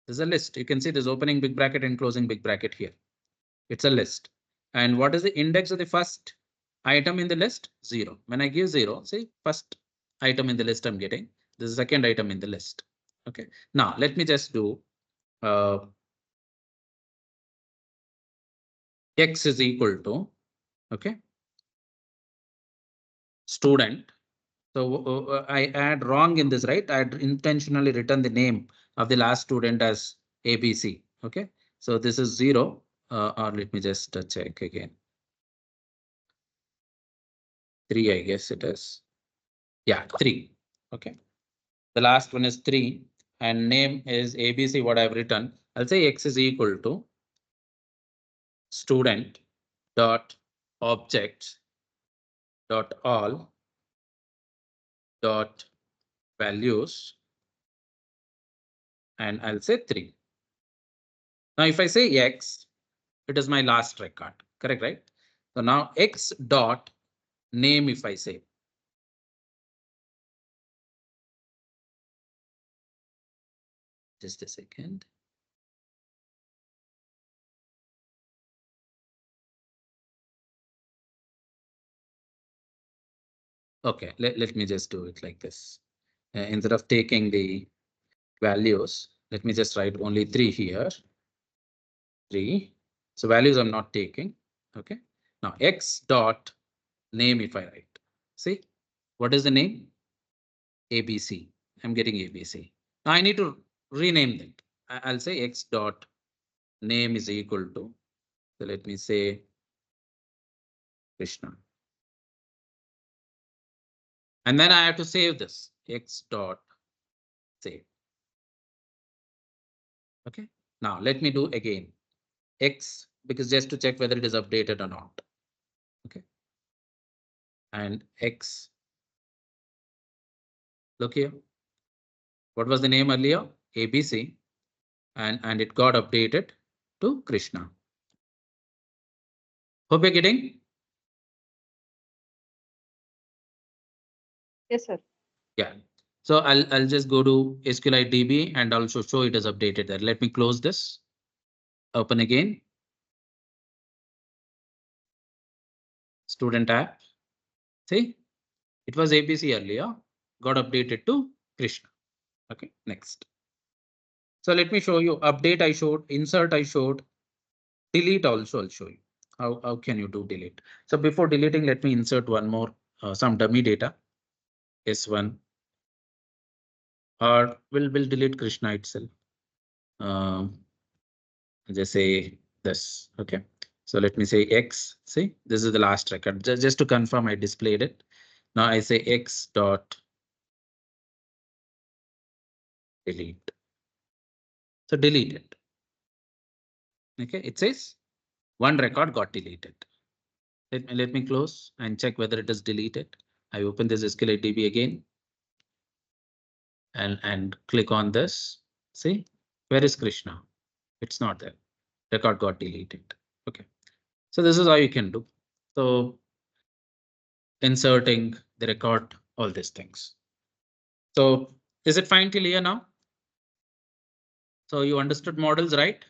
S1: This is a list. You can see this opening big bracket and closing big bracket here. It's a list. And what is the index of the first item in the list? 0. When I give 0, see, first item in the list I'm getting. This is second item in the list. Okay. Now let me just do x is equal to, okay, student. So I add wrong in this, right? I intentionally written the name of the last student as ABC. Okay. So this is 0. Or let me just check again. 3, I guess it is. Yeah, 3. Okay. The last one is 3 and name is ABC. What I've written, I'll say x is equal to student dot objects dot all dot values, and I'll say 3. Now, if I say x, it is my last record, correct, right? So now x dot name, if I say, just a second. Okay, let me just do it like this. Instead of taking the values, let me just write only 3 here. 3. So values I'm not taking. Okay. Now x dot name, if I write, see, what is the name? ABC. I'm getting ABC. Now I need to rename that. I'll say x dot name is equal to, so let me say Krishna. And then I have to save this x dot save. Okay. Now let me do again x, because just to check whether it is updated or not. Okay. And x, look here. What was the name earlier? ABC. And it got updated to Krishna. Hope you're getting?
S2: Yes, sir.
S1: Yeah. So I'll just go to SQLite DB and also show it is updated there. Let me close this. Open again. Student app. See, it was ABC earlier, got updated to Krishna. Okay, next. So let me show you update I showed, insert I showed, delete also I'll show you. How can you do delete? So before deleting, let me insert one more, some dummy data. S1 or will delete Krishna itself. Just say this. Okay. So let me say X. See, this is the last record. Just to confirm, I displayed it. Now I say X dot delete. So delete it. Okay, it says one record got deleted. Let me close and check whether it is deleted. I open this SQLite DB again and click on this. See, where is Krishna? It's not there. Record got deleted. Okay, so this is how you can do. So inserting the record, all these things. So is it fine till here now? So you understood models, right?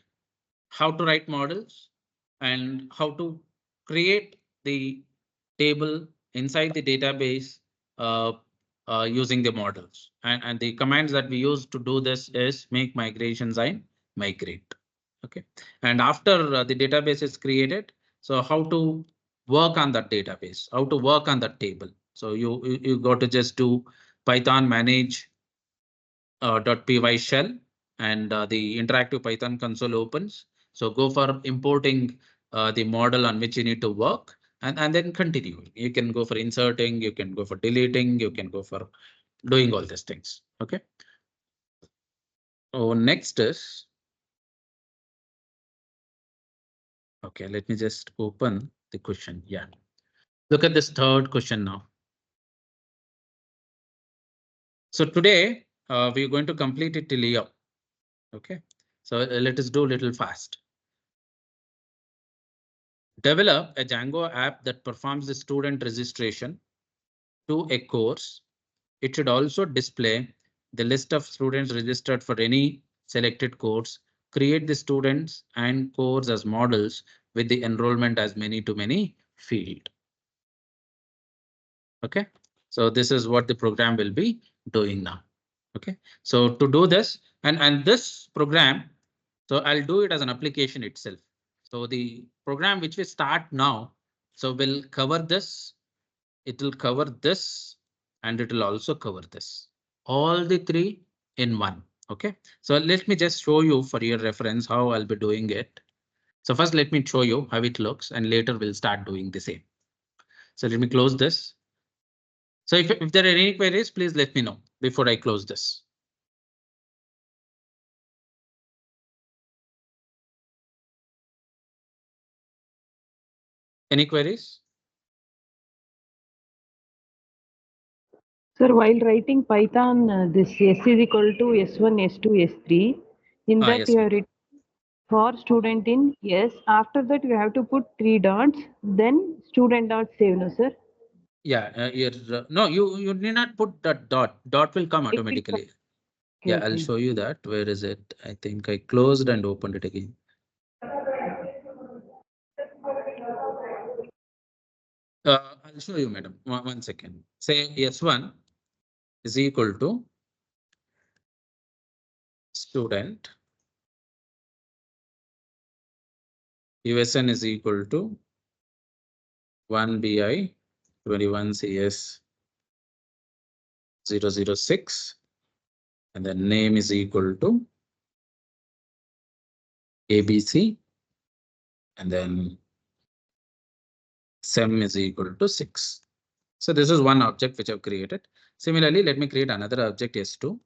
S1: How to write models and how to create the table inside the database using the models. And the commands that we use to do this is make migrations and migrate. Okay. And after the database is created, so how to work on that database, how to work on that table. So you got to just do Python manage .py shell and the interactive Python console opens. So go for importing the model on which you need to work and then continue. You can go for inserting, you can go for deleting, you can go for doing all these things. Okay. So next is, okay, let me just open the question. Yeah. Look at this third question now. So today we're going to complete it till here. Okay. So let us do a little fast. Develop a Django app that performs the student registration to a course. It should also display the list of students registered for any selected course. Create the students and course as models with the enrollment as many to many field. Okay, so this is what the program will be doing now. Okay, so to do this and this program, so I'll do it as an application itself. So the program which we start now, so we'll cover this, it will cover this, and it will also cover this. All the three in one. Okay, so let me just show you for your reference how I'll be doing it. So first let me show you how it looks and later we'll start doing the same. So let me close this. So if there are any queries, please let me know before I close this. Any queries?
S2: Sir, while writing Python, this S is equal to S1, S2, S3. In that
S1: Yes,
S2: you have written for student in S. After that you have to put 3 dots, then student dot save, no sir?
S1: yeah, no, you need not put that dot. Dot will come
S2: It will come.
S1: automatically.
S2: Okay,
S1: Yeah, I'll
S2: okay.
S1: show you that. Where is it? I think I closed and opened it again. I'll show you, madam. One second. Say S1 is equal to student. USN is equal to 1BI 21 CS 006. And the name is equal to ABC. And then SEM is equal to 6. So this is one object which I've created. Similarly, let me create another object S2.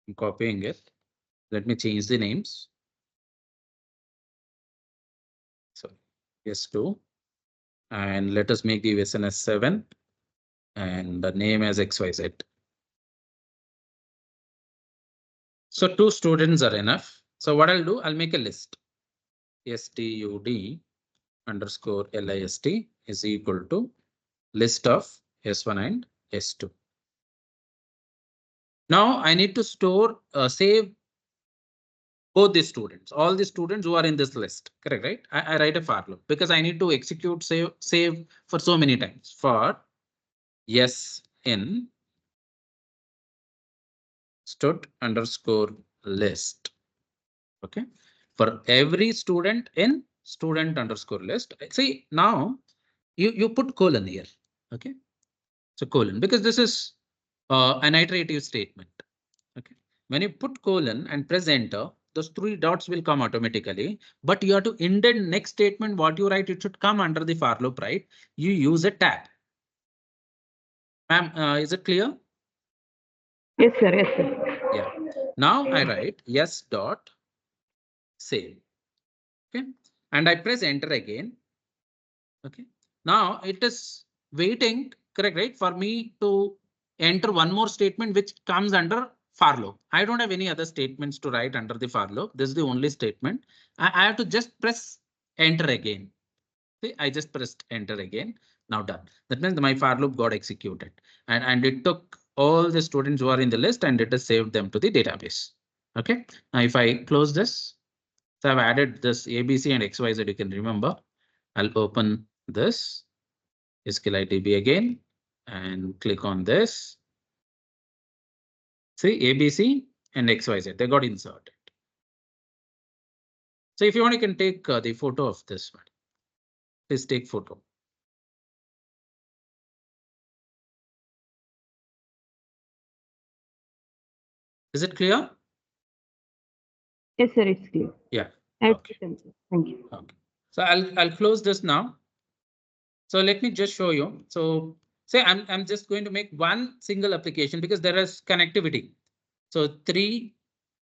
S1: I'm copying it. Let me change the names. So S2. And let us make the USN as 7 and the name as XYZ. So 2 students are enough. So what I'll do, I'll make a list. STUD underscore LIST is equal to list of S1 and S2. Now I need to store, save both the students, all the students who are in this list. Correct, right? I write a for loop because I need to execute save for so many times. For yes in stud underscore list. Okay, for every student in student underscore list. See, now you put colon here. Okay, so colon, because this is an iterative statement. Okay, when you put colon and press enter, those 3 dots will come automatically, but you have to indent next statement. What you write, it should come under the for loop, right? You use a tab. Ma'am, is it clear?
S2: Yes, sir. Yes, sir.
S1: Yeah. Now I write yes dot save. Okay, and I press enter again. Okay, now it is waiting, correct, right, for me to enter one more statement which comes under for loop. I don't have any other statements to write under the for loop. This is the only statement. I have to just press enter again. See, I just pressed enter again. Now done. That means my for loop got executed and it took all the students who are in the list and it has saved them to the database. Okay, now if I close this, so I've added this ABC and XYZ, you can remember. I'll open this SQLIDB again and click on this. See ABC and XYZ, they got inserted. So if you want, you can take the photo of this one. Please take photo. Is it clear?
S2: Yes, sir. It's clear.
S1: Yeah.
S2: I have
S1: Okay.
S2: taken, sir. Thank you.
S1: Okay. So I'll close this now. So let me just show you. So say I'm just going to make one single application because there is connectivity. So 3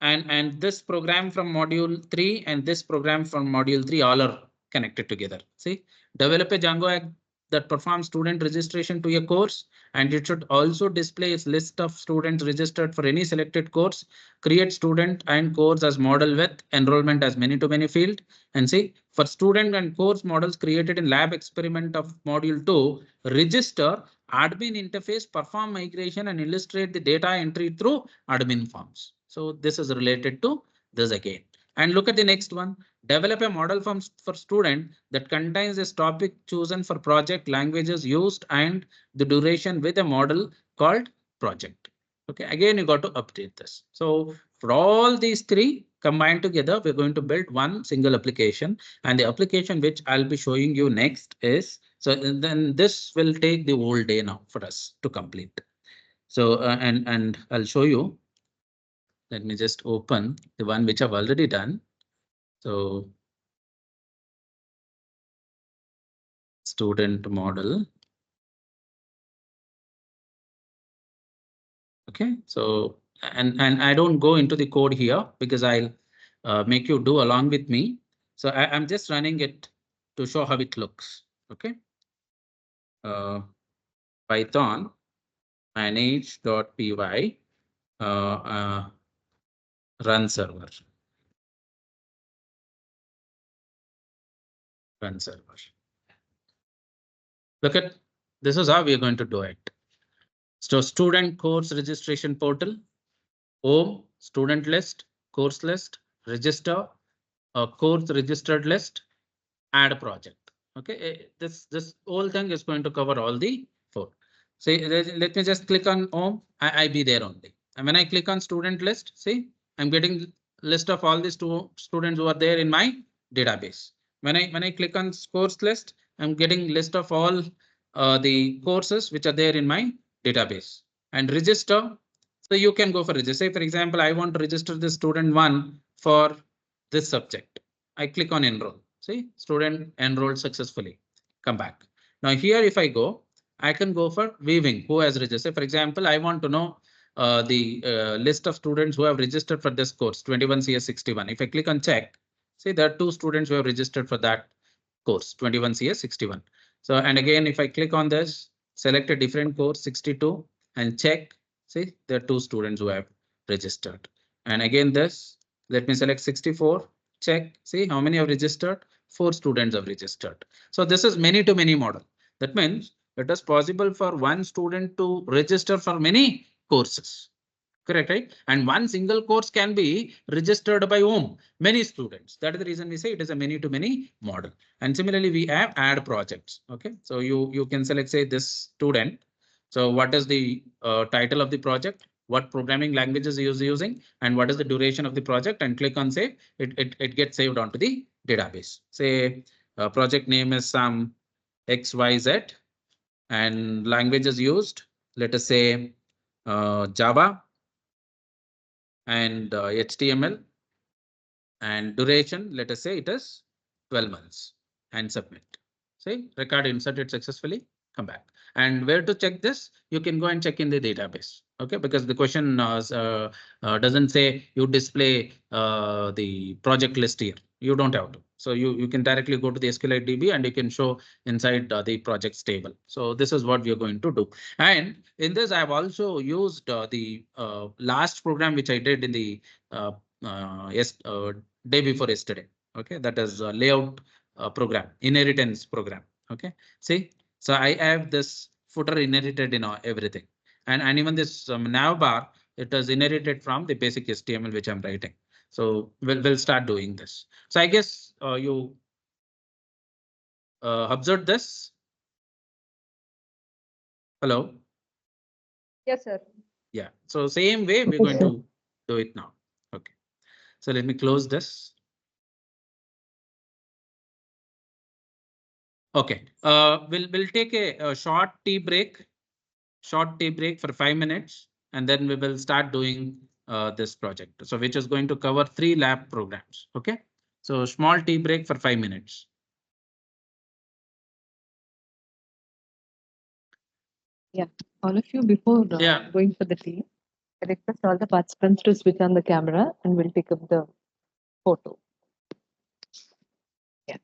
S1: and this program from module 3 and this program from module 3 all are connected together. See, develop a Django app that performs student registration to a course, and it should also display its list of students registered for any selected course. Create student and course as model with enrollment as many-to-many field. And see, for student and course models created in lab experiment of module 2, register admin interface, perform migration, and illustrate the data entry through admin forms. So this is related to this again. And look at the next one. Develop a model form for student that contains this topic chosen for project, languages used, and the duration with a model called project. Okay, again, you got to update this. So for all these three combined together, we're going to build one single application. And the application which I'll be showing you next is, so then this will take the whole day now for us to complete. So and I'll show you. Let me just open the one which I've already done. So student model. Okay, so and I don't go into the code here because I'll make you do along with me. So I'm just running it to show how it looks. Okay, Python manage.py run server. Run server. Look at this is how we are going to do it. So student course registration portal, home, student list, course list, register, course registered list, add project. Okay, this whole thing is going to cover all the four. See, let me just click on home. I be there only. And when I click on student list, see, I'm getting list of all these students who are there in my database. When I click on course list, I'm getting list of all the courses which are there in my database. And register. So you can go for register. Say, for example, I want to register the student one for this subject. I click on enroll. See, student enrolled successfully. Come back. Now here, if I go, I can go for viewing who has registered. For example, I want to know the list of students who have registered for this course 21 CS 61. If I click on check, see there are two students who have registered for that course 21 CS 61. So and again, if I click on this, select a different course 62 and check. See, there are two students who have registered. And again, this, let me select 64, check, see how many have registered. 4 students have registered. So this is many to many model. That means it is possible for one student to register for many courses. Correct, right? And one single course can be registered by whom? Many students. That is the reason we say it is a many to many model. And similarly, we have add projects. Okay, so you can select, say, this student. So what is the title of the project? What programming languages he is using, and what is the duration of the project? And click on save. It gets saved onto the database. Say project name is some XYZ and languages used. Let us say Java and HTML, and duration, let us say it is 12 months, and submit. See, record inserted successfully, come back. And where to check this? You can go and check in the database. Okay, because the question doesn't say you display the project list here. You don't have to. So you can directly go to the SQLite DB and you can show inside the projects table. So this is what we are going to do. And in this, I have also used the last program which I did in the yes, day before yesterday. Okay, that is layout program, inheritance program. Okay, see, so I have this footer inherited in everything, and even this nav bar, it is inherited from the basic HTML which I'm writing. So we'll start doing this. So I guess you observed this. Hello.
S3: Yes, sir.
S1: Yeah. So same way we're
S2: Yes,
S1: going
S2: sir.
S1: to do it now. Okay. So let me close this. Okay. We'll take a short tea break. Short tea break for 5 minutes, and then we will start doing this project. So which is going to cover 3 lab programs. Okay. So small tea break for 5 minutes.
S3: Yeah. All of you before
S1: Yeah.
S3: going for the tea. I request all the participants to switch on the camera and we'll take up the photo. Yeah.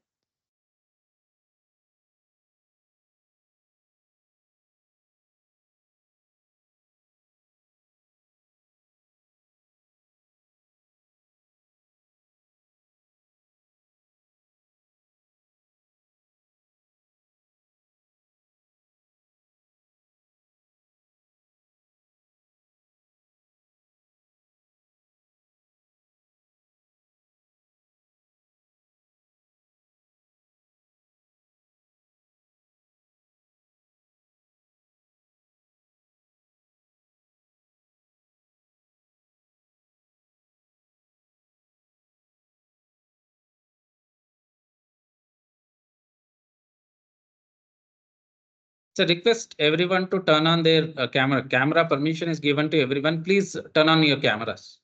S1: So request everyone to turn on their camera. Camera permission is given to everyone. Please turn on your cameras.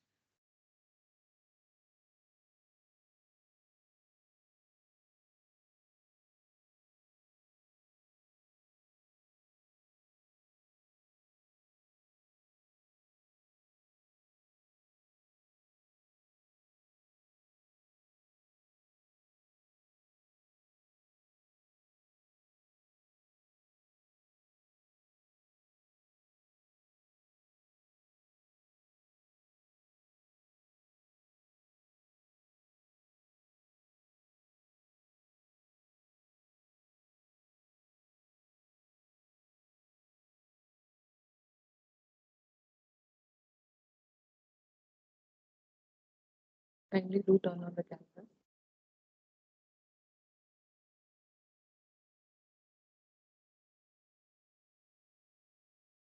S3: Kindly do turn on the camera.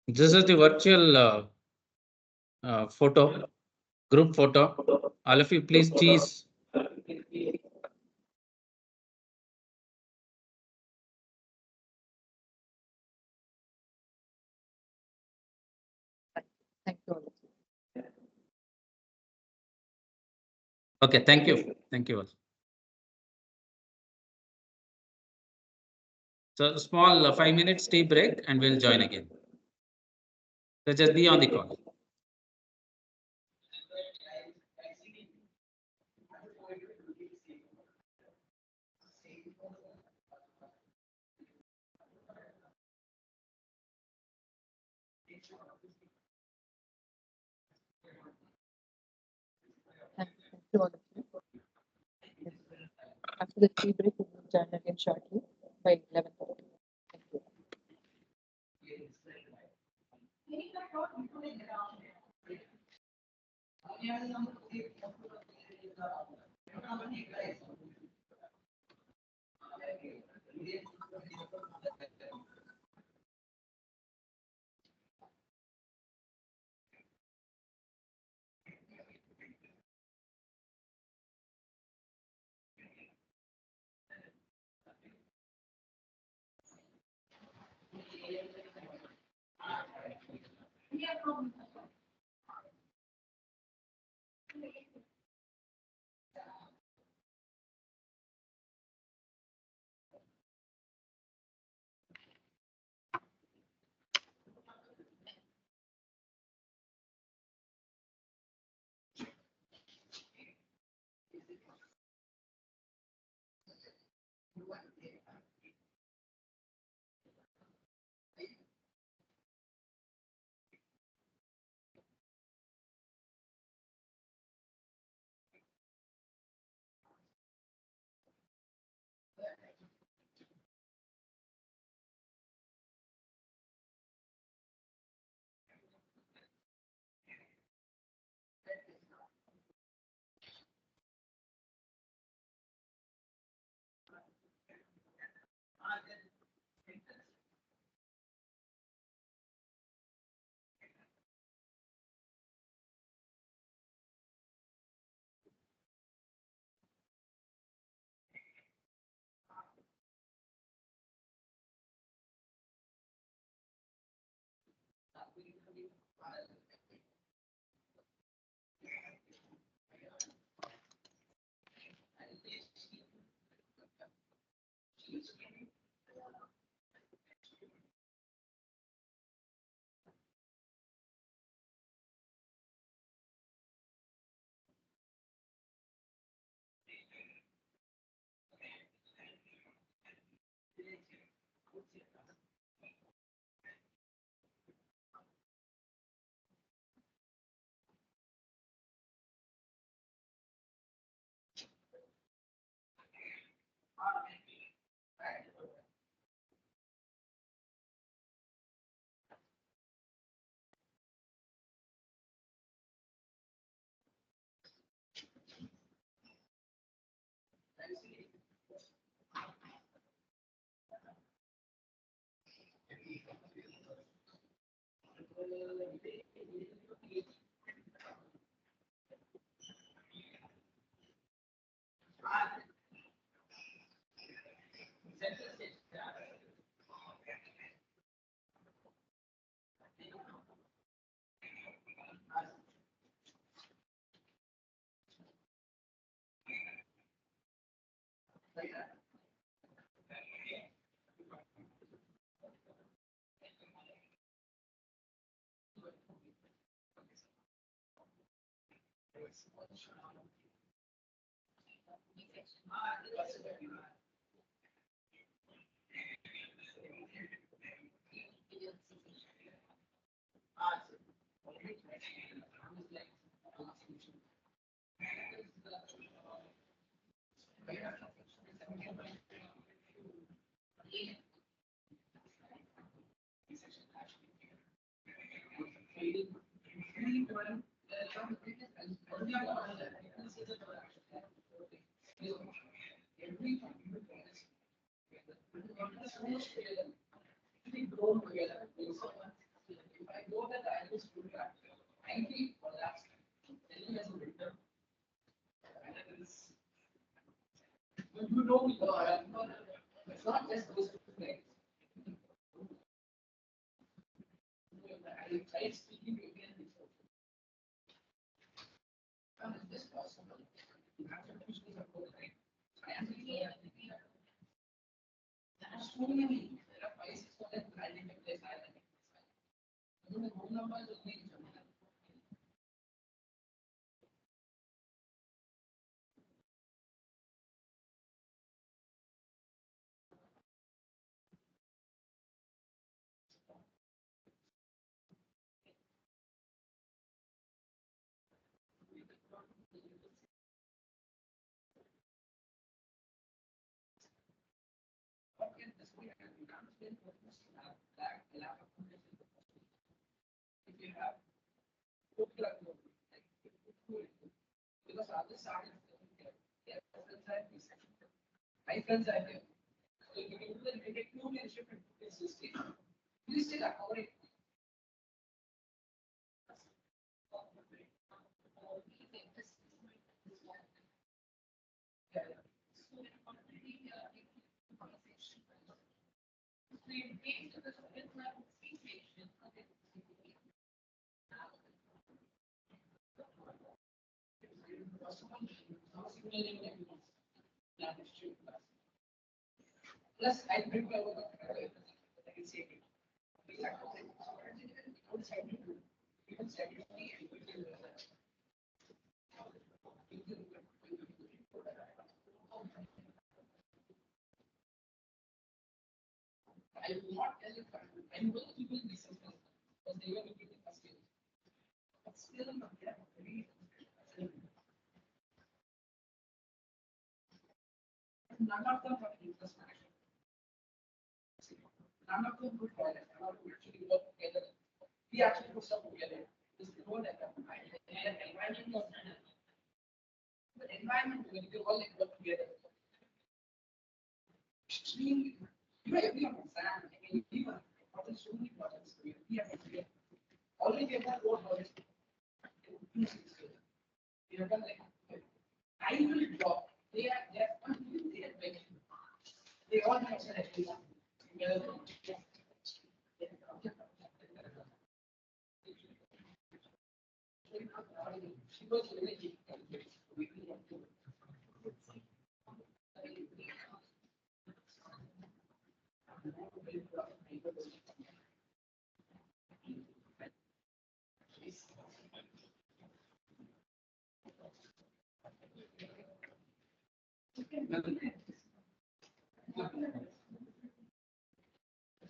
S1: This is the virtual photo, group photo. All of you, please cheese.
S3: Thank you all.
S1: Okay, thank you. Thank you all. So small 5 minutes tea break and we'll join again. So just be on the call.
S3: Thank you all of you. Yes. After the tea break, we will join again shortly by 11:30. Thank you.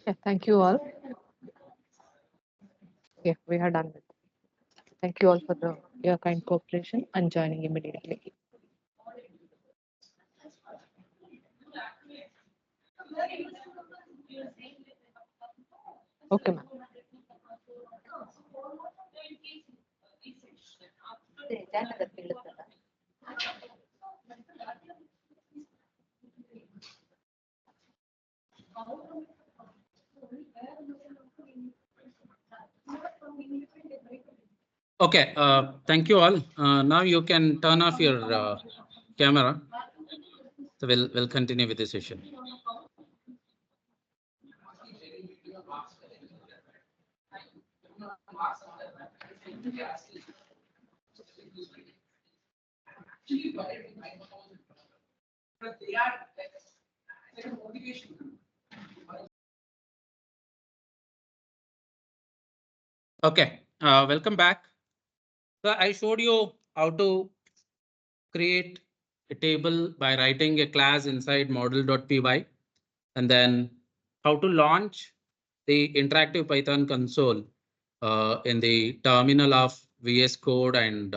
S3: Yeah, thank you all. Yeah, we are done with. Thank you all for your kind cooperation and joining immediately. Okay, ma'am.
S1: Okay, thank you all. Now you can turn off your camera. So we'll continue with the session. Okay, welcome back. So I showed you how to create a table by writing a class inside model.py, and then how to launch the interactive Python console in the terminal of VS Code, and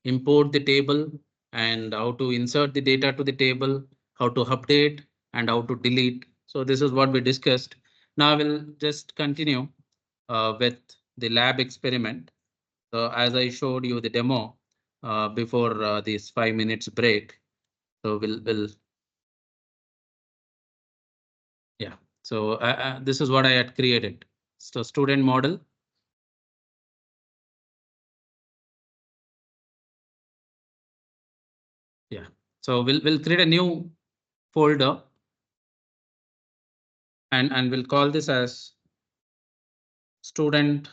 S1: import the table, and how to insert the data to the table, how to update, and how to delete. So this is what we discussed. Now we'll just continue with the lab experiment. So as I showed you the demo before this 5 minutes break, so we'll yeah. So this is what I had created. So student model. Yeah. So we'll create a new folder, and we'll call this as student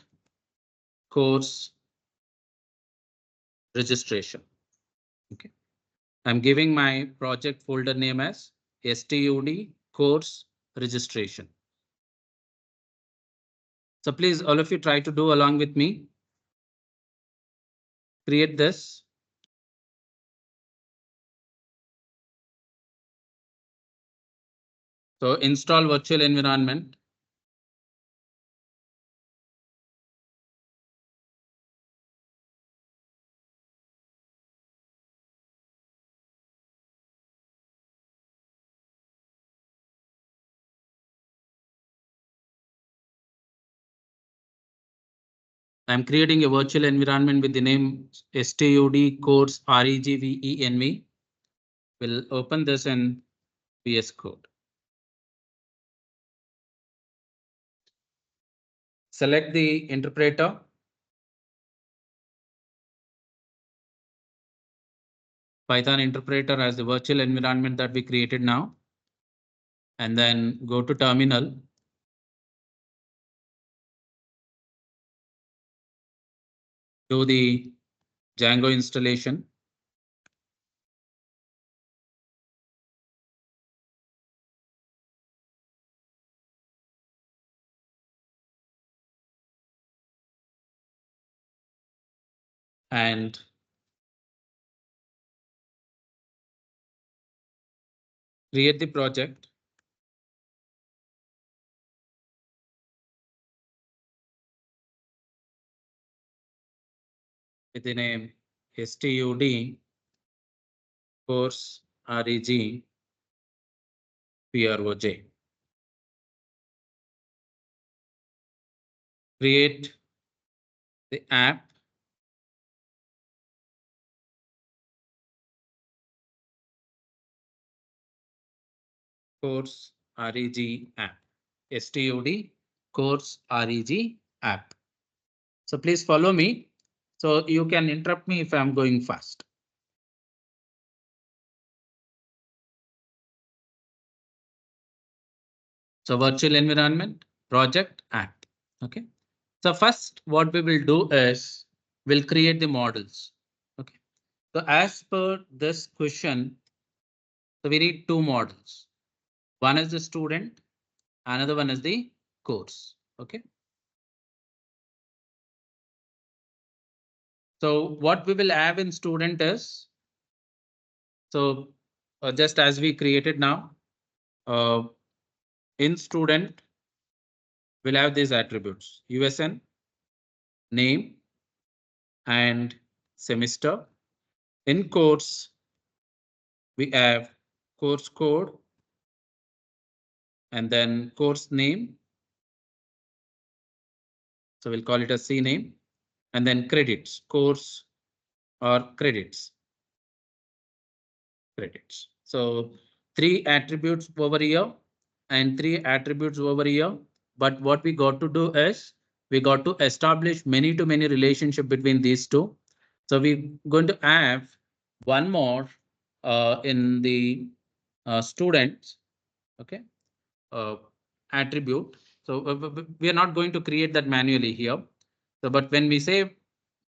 S1: course registration. Okay. I'm giving my project folder name as STUD course registration. So please, all of you, try to do along with me. Create this. So install virtual environment. I'm creating a virtual environment with the name STUD course REGVENV. We'll open this in VS Code. Select the interpreter. Python interpreter as the virtual environment that we created now. And then go to terminal. Do the Django installation. And create the project. With the name STUD course REG PROJ. Create the app. Course REG app. STUD course REG app. So please follow me. So you can interrupt me if I'm going fast. So virtual environment, project, app. Okay. So first, what we will do is we'll create the models. Okay. So as per this question, so we need two models. One is the student, another one is the course. Okay. So what we will have in student is, so just as we created now, in student, we'll have these attributes: USN, name, and semester. In course, we have course code, and then course name. So we'll call it a C name, and then credits, course or credits. Credits. So three attributes over here and three attributes over here. But what we got to do is we got to establish many to many relationship between these two. So we're going to have one more in the students. Okay. Attribute. So we are not going to create that manually here. So but when we say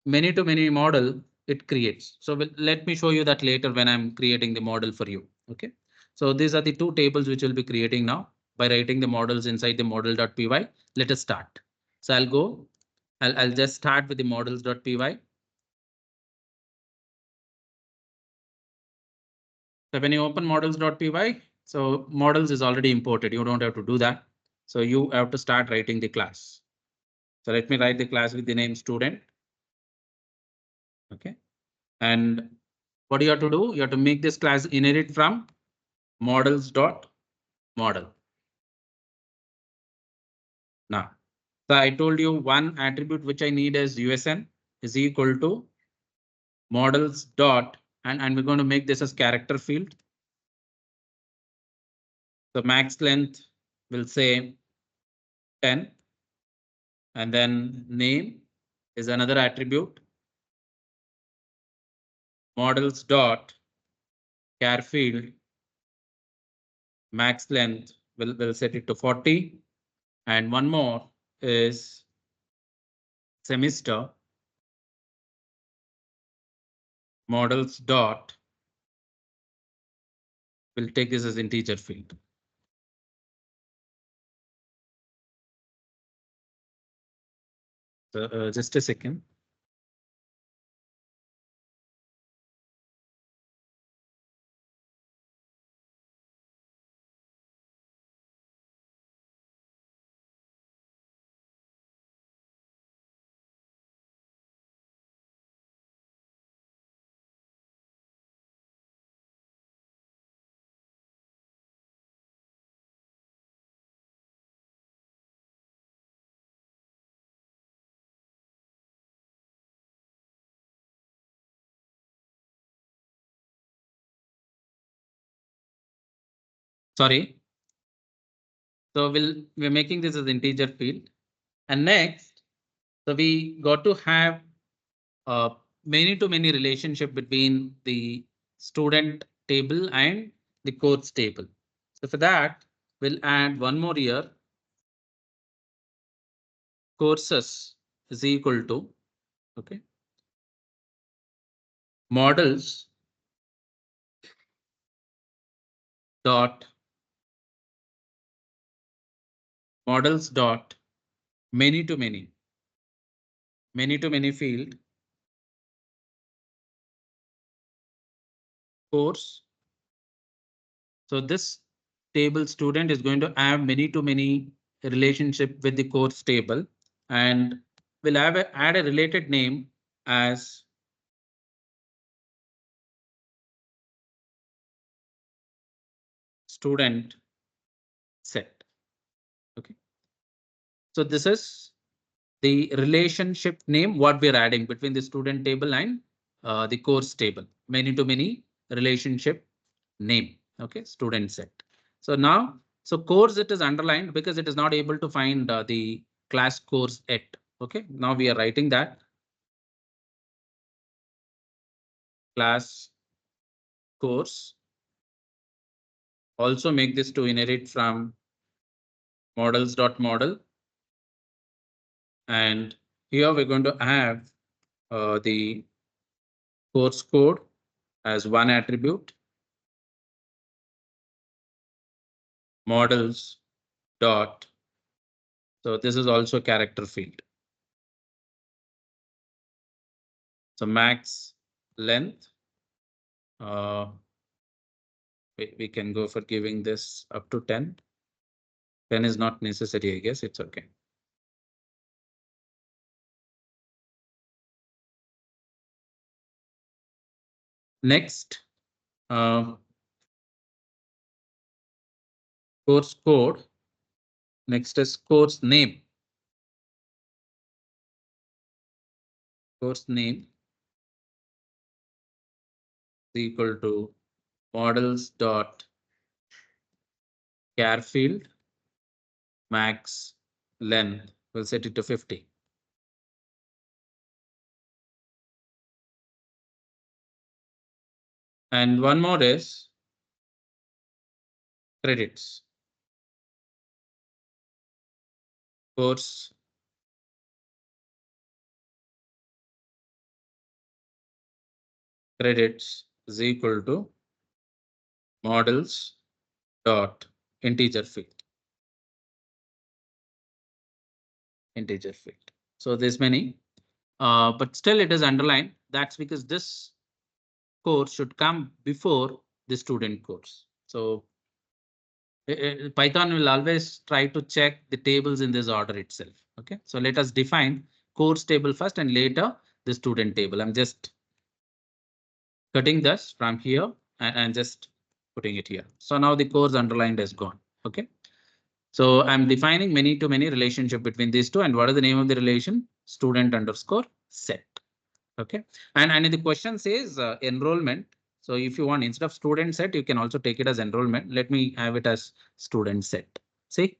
S1: many to many model, it creates. So let me show you that later when I'm creating the model for you. Okay. So these are the two tables which we'll be creating now by writing the models inside the model.py. Let us start. So I'll just start with the models.py. So when you open models.py, so models is already imported. You don't have to do that. So you have to start writing the class. So let me write the class with the name student. Okay. And what do you have to do? You have to make this class inherit from models.model. Now, so I told you one attribute which I need is USN is equal to models dot, and we're going to make this as character field. So max length will say 10. And then name is another attribute. Models dot char field max length will set it to 40. And one more is semester models dot will take this as integer field. So just a second. Sorry. So we're making this as integer field. And next, so we got to have many to many relationship between the student table and the course table. So for that, we'll add one more here. Courses is equal to, okay, models dot many to many field course. So this table student is going to have many to many relationship with the course table, and we'll add a related name as student set. Okay. So this is the relationship name what we're adding between the student table and the course table. Many to many relationship name. Okay, student set. So now, so course it is underlined because it is not able to find the class course yet. Okay, now we are writing that class course. Also make this to inherit from models.model. And here we're going to have the course code as one attribute. Models dot. So this is also character field. So max length. We can go for giving this up to 10. 10 is not necessary, I guess it's okay. Next, course code. Next is course name. Course name is equal to models dot char field max length. We'll set it to 50. And one more is credits. Course credits is equal to models dot integer field. Integer field. So this many, but still it is underlined. That's because this course should come before the student course. So Python will always try to check the tables in this order itself. Okay, so let us define course table first and later the student table. I'm just cutting this from here and just putting it here. So now the course underlined is gone. Okay, so I'm defining many to many relationship between these two. And what is the name of the relation? Student underscore set. Okay, and the question says enrollment. So if you want, instead of student set, you can also take it as enrollment. Let me have it as student set. See,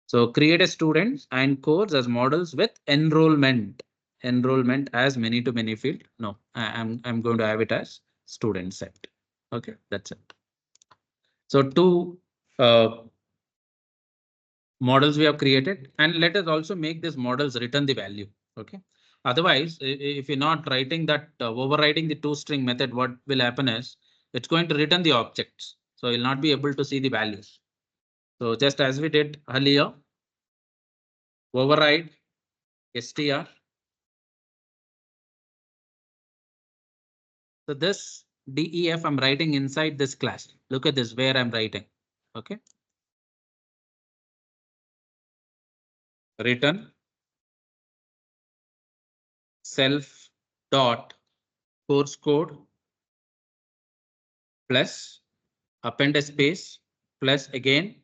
S1: so create a students and course as models with enrollment. Enrollment as many to many field. No, I'm going to have it as student set. Okay, that's it. So two uh, models we have created, and let us also make these models return the value. Okay. Otherwise, if you're not writing that overriding the toString method, what will happen is it's going to return the objects. So you'll not be able to see the values. So just as we did earlier, override str. So this def I'm writing inside this class. Look at this where I'm writing. Okay. Return self dot course code plus append a space plus again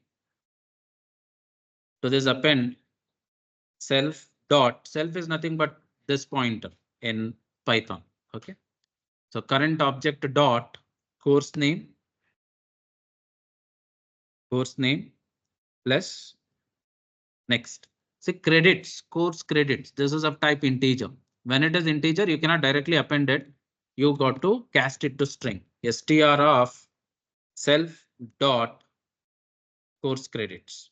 S1: to this append self is nothing but this pointer in Python. Okay. So current object dot course name plus next. See credits, course credits. This is of type integer. When it is integer, you cannot directly append it. You got to cast it to string. Str of self dot course credits.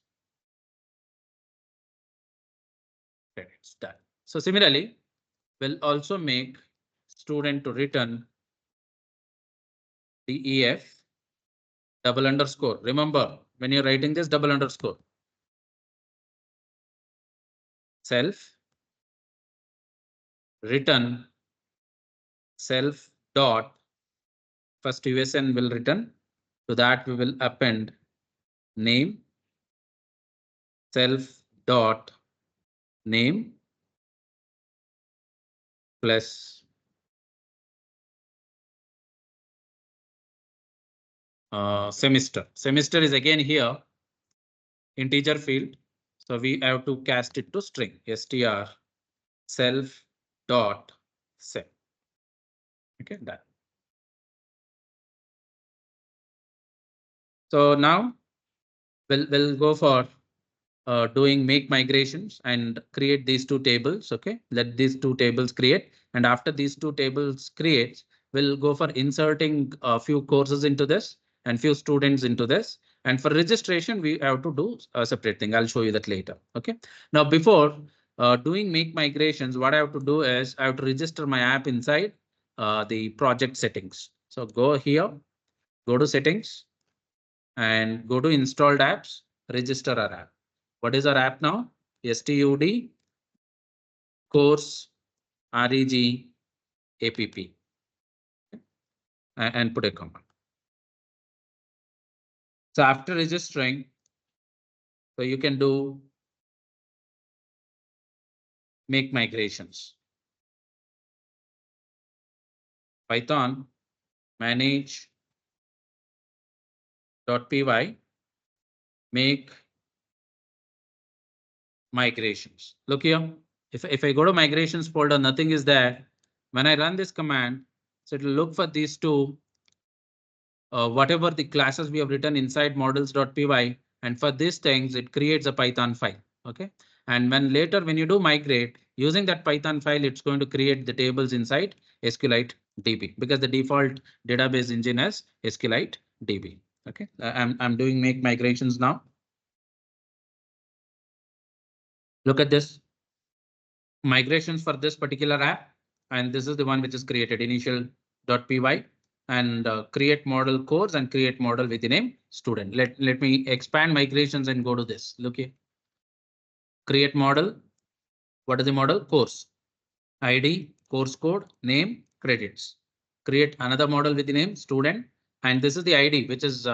S1: Credits done. So similarly, we'll also make student to return def double underscore. Remember, when you're writing this double underscore, self return self dot first USN will return. To that we will append name self dot name plus semester. Semester is again here integer field. So we have to cast it to string str self dot sem. Okay, done. So now we'll go for doing make migrations and create these two tables. Okay, let these two tables create, and after these two tables creates, we'll go for inserting a few courses into this and few students into this. And for registration, we have to do a separate thing. I'll show you that later. Okay. Now before doing make migrations, what I have to do is I have to register my app inside the project settings. So go here, go to settings and go to installed apps, register our app. What is our app now? STUD course REG app and put a comma. So after registering, so you can do make migrations. Python manage.py make migrations. Look here. If I go to migrations folder, nothing is there. When I run this command, so it will look for these two whatever the classes we have written inside models.py, and for these things it creates a Python file. Okay, and when you do migrate using that Python file, it's going to create the tables inside SQLite DB because the default database engine is SQLite DB. Okay, I'm doing make migrations now. Look at this migrations for this particular app, and this is the one which is created initial.py. and create model course and create model with the name student. Let me expand migrations and go to this. Look here. Create model. What is the model? Course. ID, course code, name, credits. Create another model with the name student. And this is the ID, which is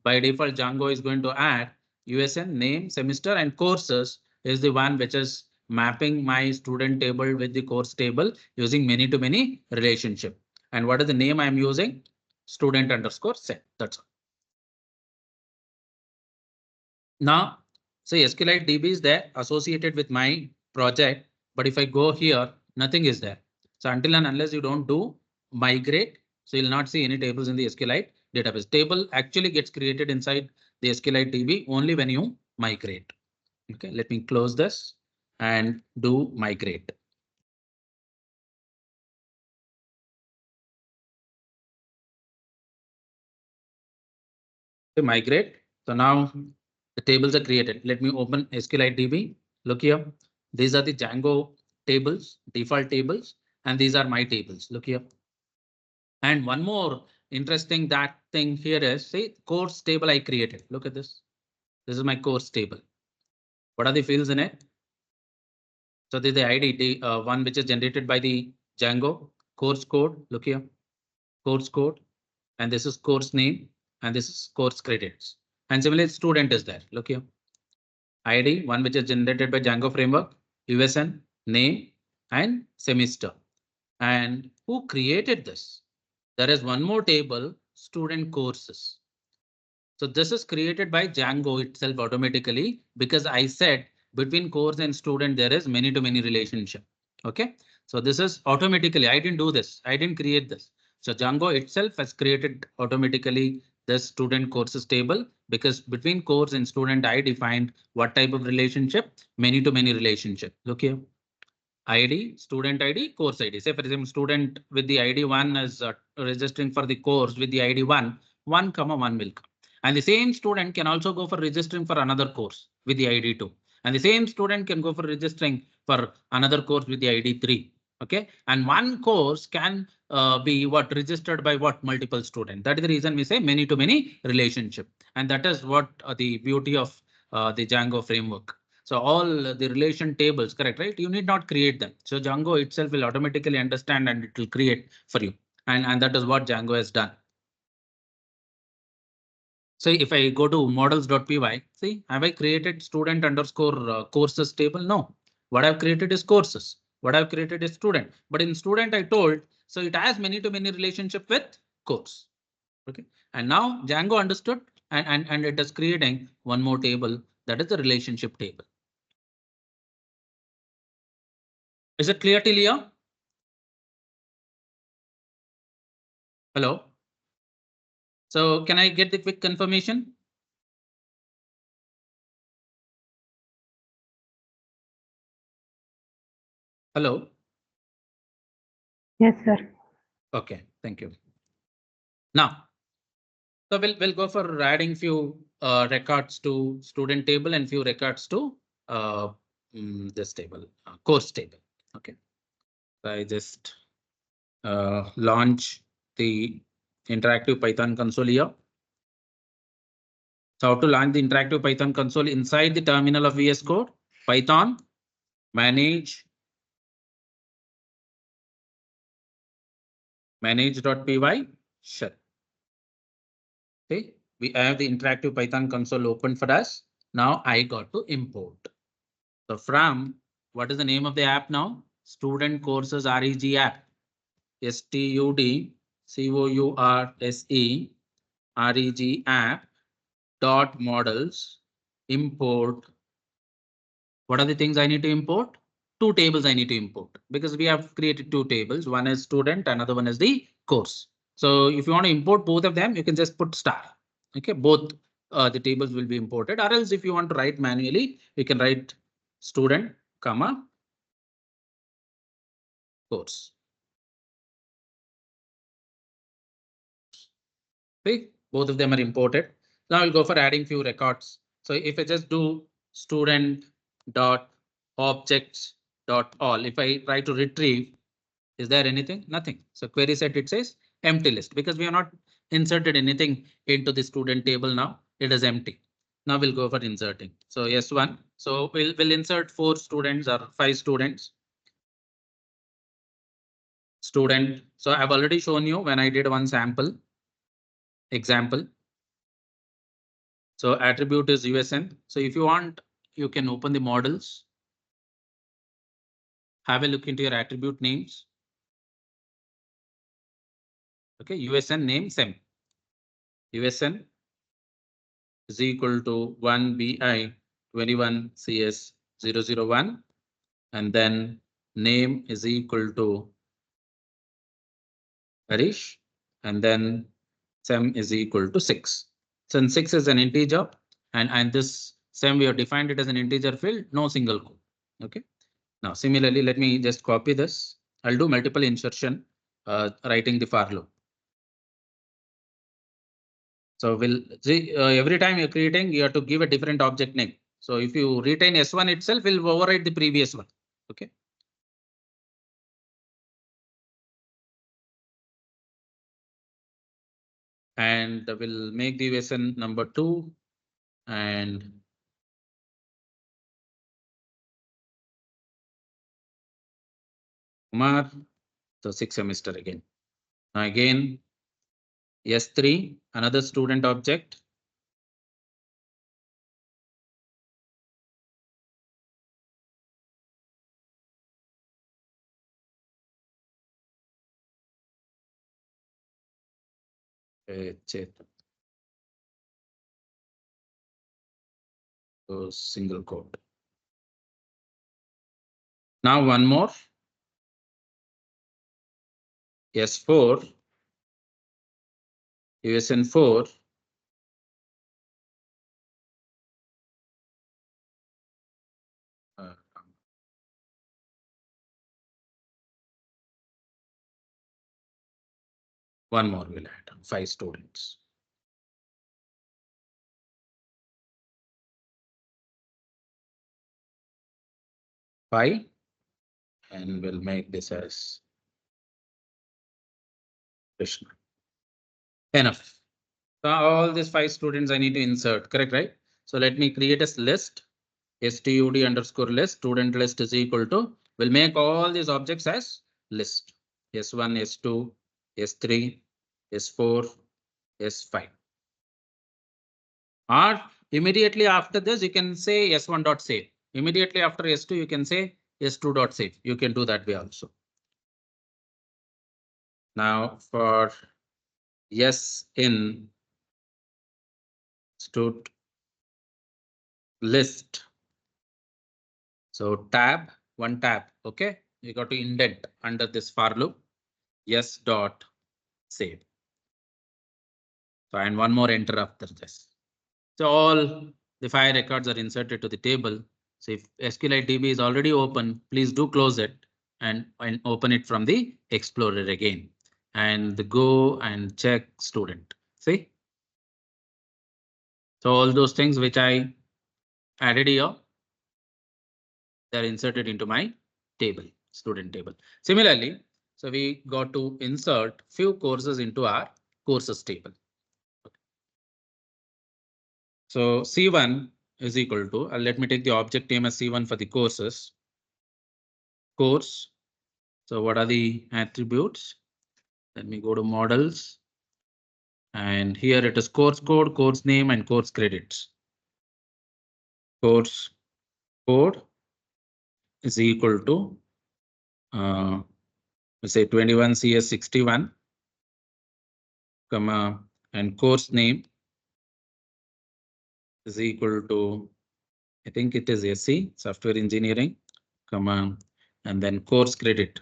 S1: by default Django is going to add USN, name, semester, and courses is the one which is mapping my student table with the course table using many to many relationship. And what is the name I'm using? Student underscore set. That's all. Now, say SQLite DB is there associated with my project, but if I go here, nothing is there. So until and unless you don't do migrate, so you'll not see any tables in the SQLite database. Table actually gets created inside the SQLite DB only when you migrate. Okay, let me close this and do migrate. To migrate. So now the tables are created. Let me open SQLite DB. Look here. These are the Django tables, default tables, and these are my tables. Look here. And one more interesting that thing here is say course table I created. Look at this. This is my course table. What are the fields in it? So this is the ID, the one which is generated by the Django course code. Look here. Course code. And this is course name. And this is course credits. And similarly, student is there. Look here. ID, one which is generated by Django framework, USN, name, and semester. And who created this? There is one more table, student courses. So this is created by Django itself automatically because I said between course and student there is many to many relationship. OK, so this is automatically. I didn't do this. I didn't create this. So Django itself has created automatically the student courses table because between course and student I defined what type of relationship, many to many relationship. Look here. ID, student ID, course ID. Say for example, student with the ID 1 is registering for the course with the ID 1 comma 1 will come. And the same student can also go for registering for another course with the ID 2. And the same student can go for registering for another course with the ID 3. Okay, and one course can be what registered by what multiple student. That is the reason we say many to many relationship. And that is what the beauty of the Django framework. So all the relation tables, correct, right? You need not create them. So Django itself will automatically understand and it will create for you. And that is what Django has done. So if I go to models.py, see, have I created student underscore courses table? No, what I've created is courses. What I've created is student. But in student, I told, so it has many to many relationship with course. OK, and now Django understood and it is creating one more table that is the relationship table. Is it clear till here? Hello. So can I get the quick confirmation? Hello.
S2: Yes, sir.
S1: OK, thank you. Now, so we'll go for adding few records to student table and few records to this table, course table. OK, so I just launch the interactive Python console here. So how to launch the interactive Python console inside the terminal of VS Code? Python manage.py shell. Okay, we have the interactive Python console open for us. Now I got to import. So from what is the name of the app now? Student Courses REG app. STUDCOURSE REG app dot models import. What are the things I need to import? Two tables I need to import because we have created two tables. One is student, another one is the course. So if you want to import both of them, you can just put star. OK, both the tables will be imported, or else if you want to write manually, you can write student, comma, course. Okay, both of them are imported. Now I'll go for adding few records. So if I just do student dot objects dot all, if I try to retrieve, is there anything? Nothing. So query set it says empty list because we have not inserted anything into the student table now. It is empty. Now we'll go for inserting. So S1. So we'll insert 4 students or 5 students. Student. So I've already shown you when I did one sample example. So attribute is USN. So if you want, you can open the models. Have a look into your attribute names. Okay, USN name SEM. USN is equal to 1BI 21 CS 001 and then name is equal to Harish and then SEM is equal to 6. Since 6 is an integer and this SEM we have defined it as an integer field, no single code. Okay. Now similarly, let me just copy this. I'll do multiple insertion writing the for loop. So we'll see every time you're creating, you have to give a different object name. So if you retain S1 itself, will override the previous one. Okay. And we'll make the USN number 2 and Kumar. So 6 semester again. Now again, S3, another student object. So single quote. Now one more. S4, USN4. One more will add 5 students. Five, and we'll make this as Krishna. Enough. So all these 5 students I need to insert, correct, right? So let me create a list. Stud underscore list, student list is equal to, we'll make all these objects as list. S1, S2, S3, S4, S5. Or immediately after this, you can say S1 dot save. Immediately after S2, you can say S2 dot save. You can do that way also. Now for yes in stud list. So tab, one tab, okay? You got to indent under this for loop. Yes dot save. So and one more enter after this. So all the 5 records are inserted to the table. So if SQLite DB is already open, please do close it and open it from the Explorer again. And go and check student. See? So all those things which I added here, they're inserted into my table, student table. Similarly, so we got to insert few courses into our courses table. So C1 is equal to, let me take the object name as C1 for the courses. Course. So what are the attributes? Let me go to models. And here it is course code, course name, and course credits. Course code is equal to say 21 CS 61, comma, and course name is equal to, I think it is SC, software engineering, comma, and then course credit.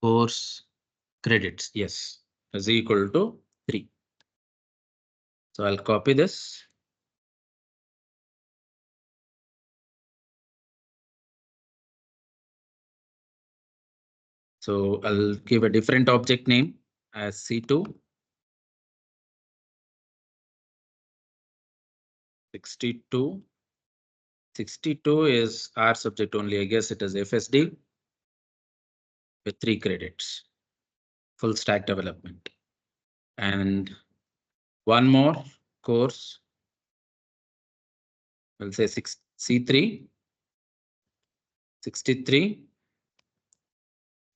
S1: Course credits, yes, is equal to 3. So I'll copy this. So I'll give a different object name as C2. 62. 62 is our subject only. I guess it is FSD. with 3 credits, full stack development. And one more course, we'll say C3, 63.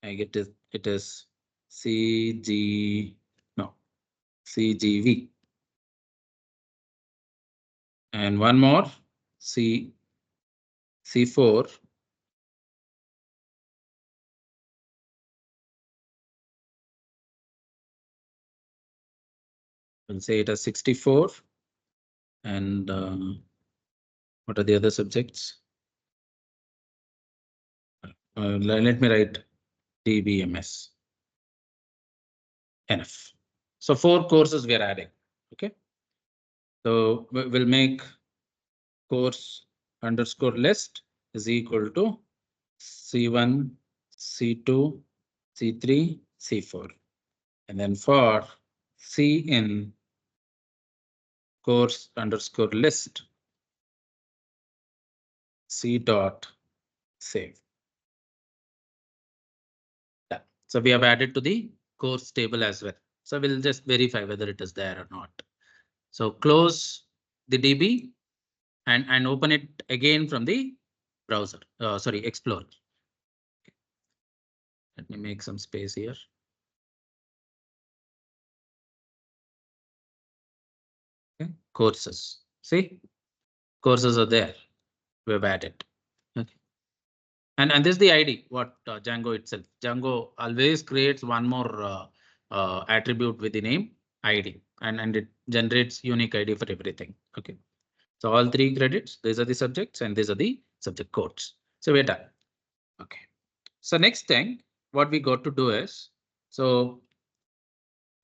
S1: I get it is CGV. And one more C4. We'll say it as 64. And what are the other subjects? Let me write DBMS. NF. So 4 courses we are adding. Okay. So we'll make course underscore list is equal to C1, C2, C3, C4. And then for C in course underscore list, C dot save. Yeah. So we have added to the course table as well. So we'll just verify whether it is there or not. So close the DB and open it again from the browser. Sorry, Explorer. Let me make some space here. Okay. Courses. See, courses are there. We've added. Okay. And this is the ID. What Django itself. Django always creates one more attribute with the name ID, and it generates unique ID for everything. Okay. So all 3 credits. These are the subjects, and these are the subject codes. So we're done. Okay. So next thing, what we got to do is, so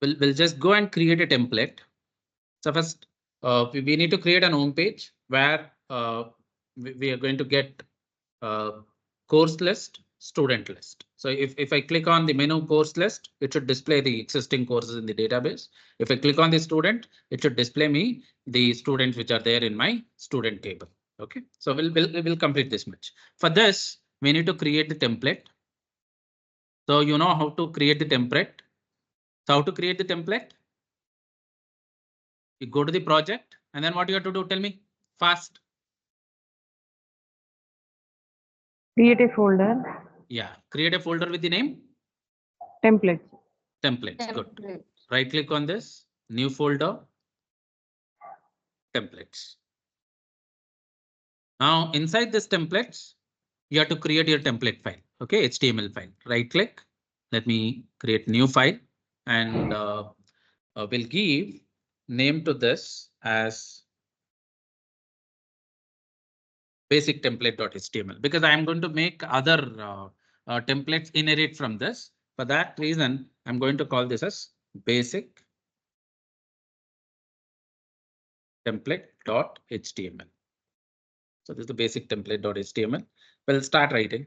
S1: we'll just go and create a template. So first, we need to create an home page where we are going to get course list, student list. So if I click on the menu course list, it should display the existing courses in the database. If I click on the student, it should display me the students which are there in my student table. Okay, so we'll complete this much. For this, we need to create the template. So you know how to create the template. So how to create the template? You go to the project and then what you have to do, tell me fast.
S2: Create a folder.
S1: Yeah, create a folder with the name
S2: Templates.
S1: templates. Good. Right click on this, new folder, templates. Now inside this templates, you have to create your template file. Okay, HTML file. Right click. Let me create new file and we'll give name to this as basic template.html because I am going to make other templates inherit from this. For that reason, I'm going to call this as basic template.html. So this is the basic template.html. We'll start writing.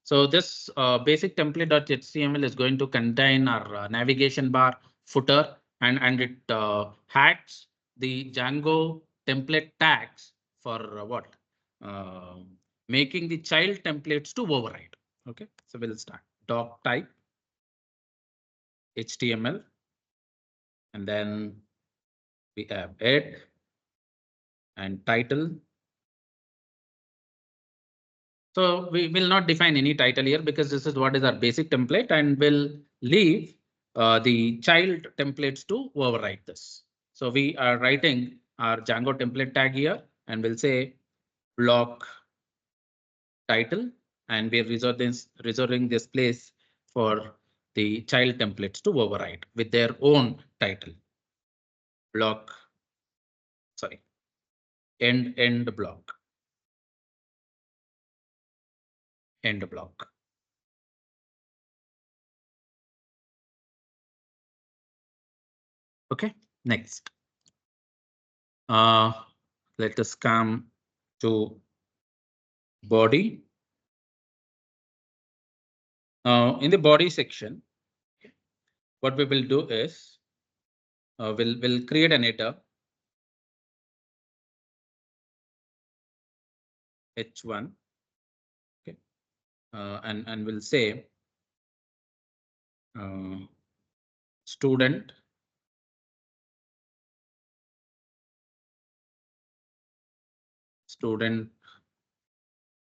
S1: So this basic template.html is going to contain our navigation bar, footer, and it hacks the Django template tags for what? Making the child templates to override. Okay, so we'll start doc type HTML, and then we have head and title. So we will not define any title here because this is what is our basic template, and we'll leave the child templates to override this. So we are writing our Django template tag here, and we'll say block title, and we're reserving this place for the child templates to override with their own title. Block, sorry, end block. End block. Okay, next. Let us come to body. Now in the body section, what we will do is we'll create an header H1. Okay, and we'll say student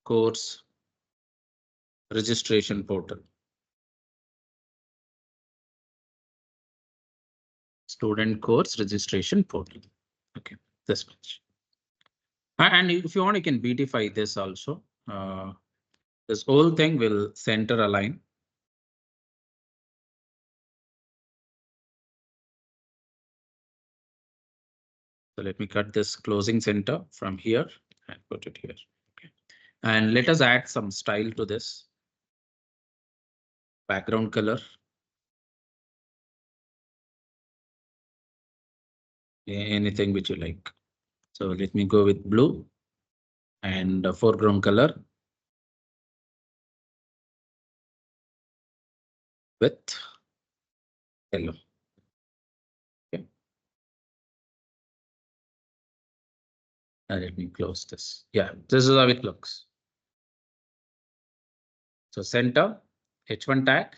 S1: course registration portal. Student course registration portal. Okay, this much. And if you want, you can beautify this also. This whole thing will center align. So let me cut this closing center from here and put it here. Okay. And let us add some style to this. Background color. Anything which you like. So let me go with blue and foreground color with yellow. Okay. And let me close this. Yeah, this is how it looks. So center, H1 tag.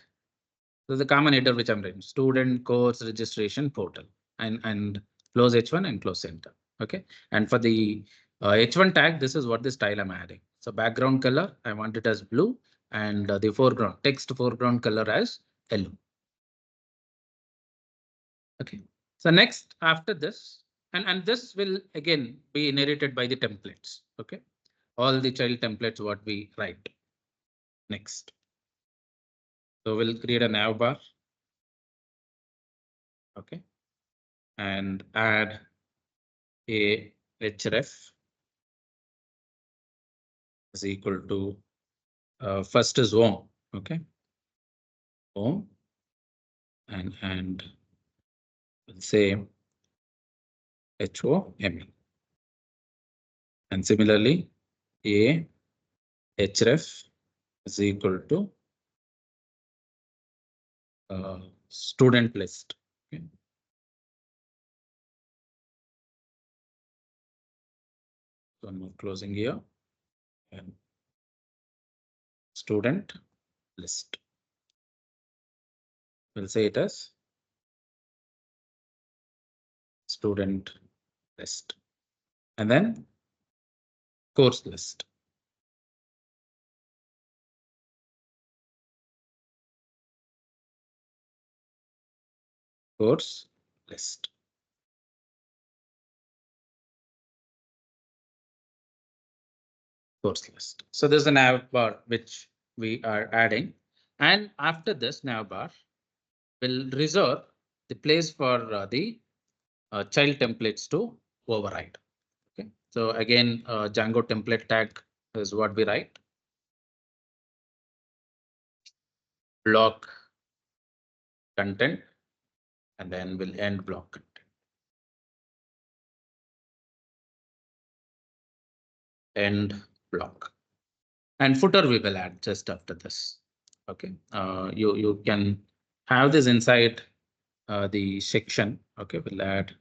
S1: So the common header which I'm writing, student course registration portal, and close H1 and close center. Okay. And for the H1 tag, this is what the style I'm adding. So background color, I want it as blue, and the foreground text foreground color as yellow. Okay. So next after this, and this will again be inherited by the templates. Okay. All the child templates what we write next. So we'll create a nav bar. Okay. And add a href is equal to first is home. Okay. Home. And we'll say HOM. And similarly, a href is equal to student list. Okay. So I'm closing here and student list. We'll say it as student list. And then course list. Course list. Course list. So there's a nav bar which we are adding. And after this nav bar, we'll reserve the place for the child templates to override. Okay. So again, Django template tag is what we write. Block content, and then we'll end block content. End block. And footer we will add just after this. Okay. You can have this inside the section. Okay. We'll add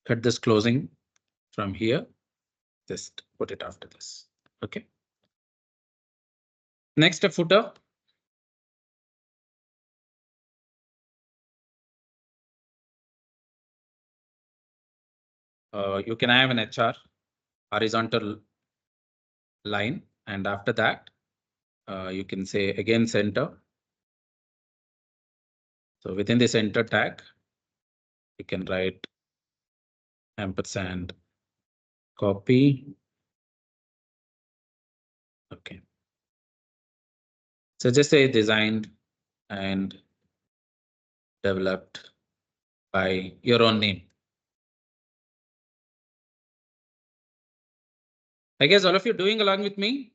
S1: cut this closing from here. Just put it after this. Okay. Next, a footer. You can have an HR horizontal line, and after that, you can say again center. So within the center tag, you can write ampersand copy. Okay. So just say designed and developed by your own name. I guess all of you doing along with me?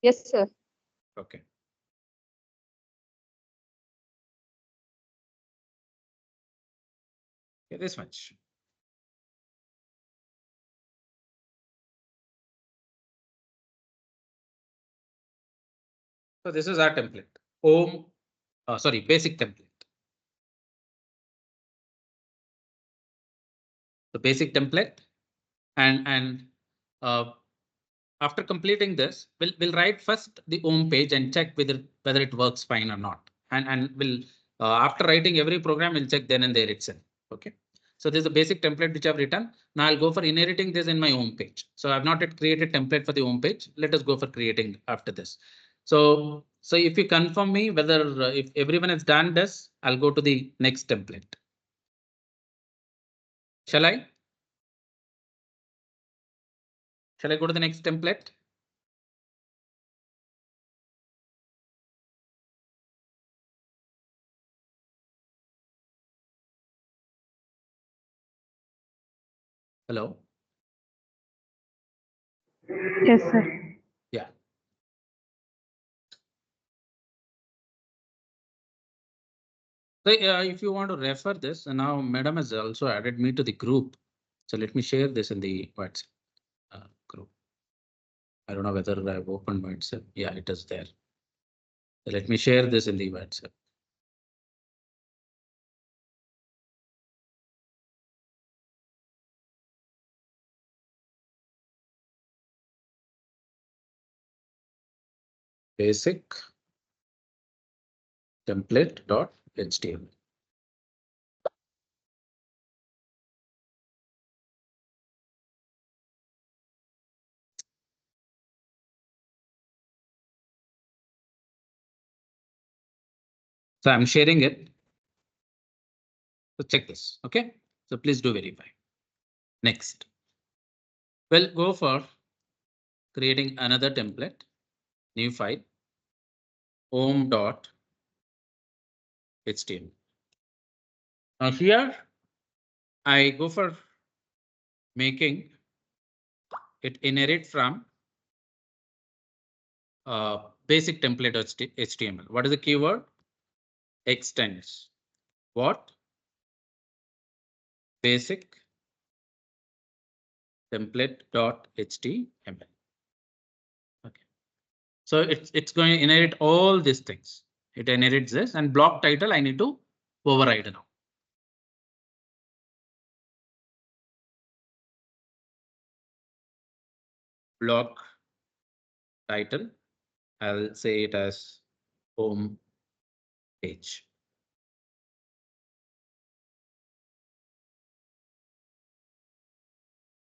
S3: Yes, sir.
S1: Okay. Okay, this much. So this is our template. Home, sorry, basic template. The basic template, and after completing this, we'll write first the home page and check whether it works fine or not. And we'll after writing every program, we'll check then and there itself. Okay. So this is the basic template which I've written. Now I'll go for inheriting this in my home page. So I've not yet created template for the home page. Let us go for creating after this. So if you confirm me whether if everyone has done this, I'll go to the next template. Shall I? Shall I go to the next template? Hello.
S2: Yes, sir.
S1: Yeah. So if you want to refer this, and now Madam has also added me to the group. So let me share this in the WhatsApp group. I don't know whether I've opened WhatsApp. Yeah, it is there. So let me share this in the WhatsApp. Basic template.html. So I'm sharing it. So check this. Okay. So please do verify. Next. We'll go for creating another template, new file, home.html. Now here I go for making it inherit from basic template HTML. What is the keyword? Extends. What? Basic template.html. Okay. So it's going to inherit all these things. It inherits this, and block title I need to override now. Block title, I'll say it as home page.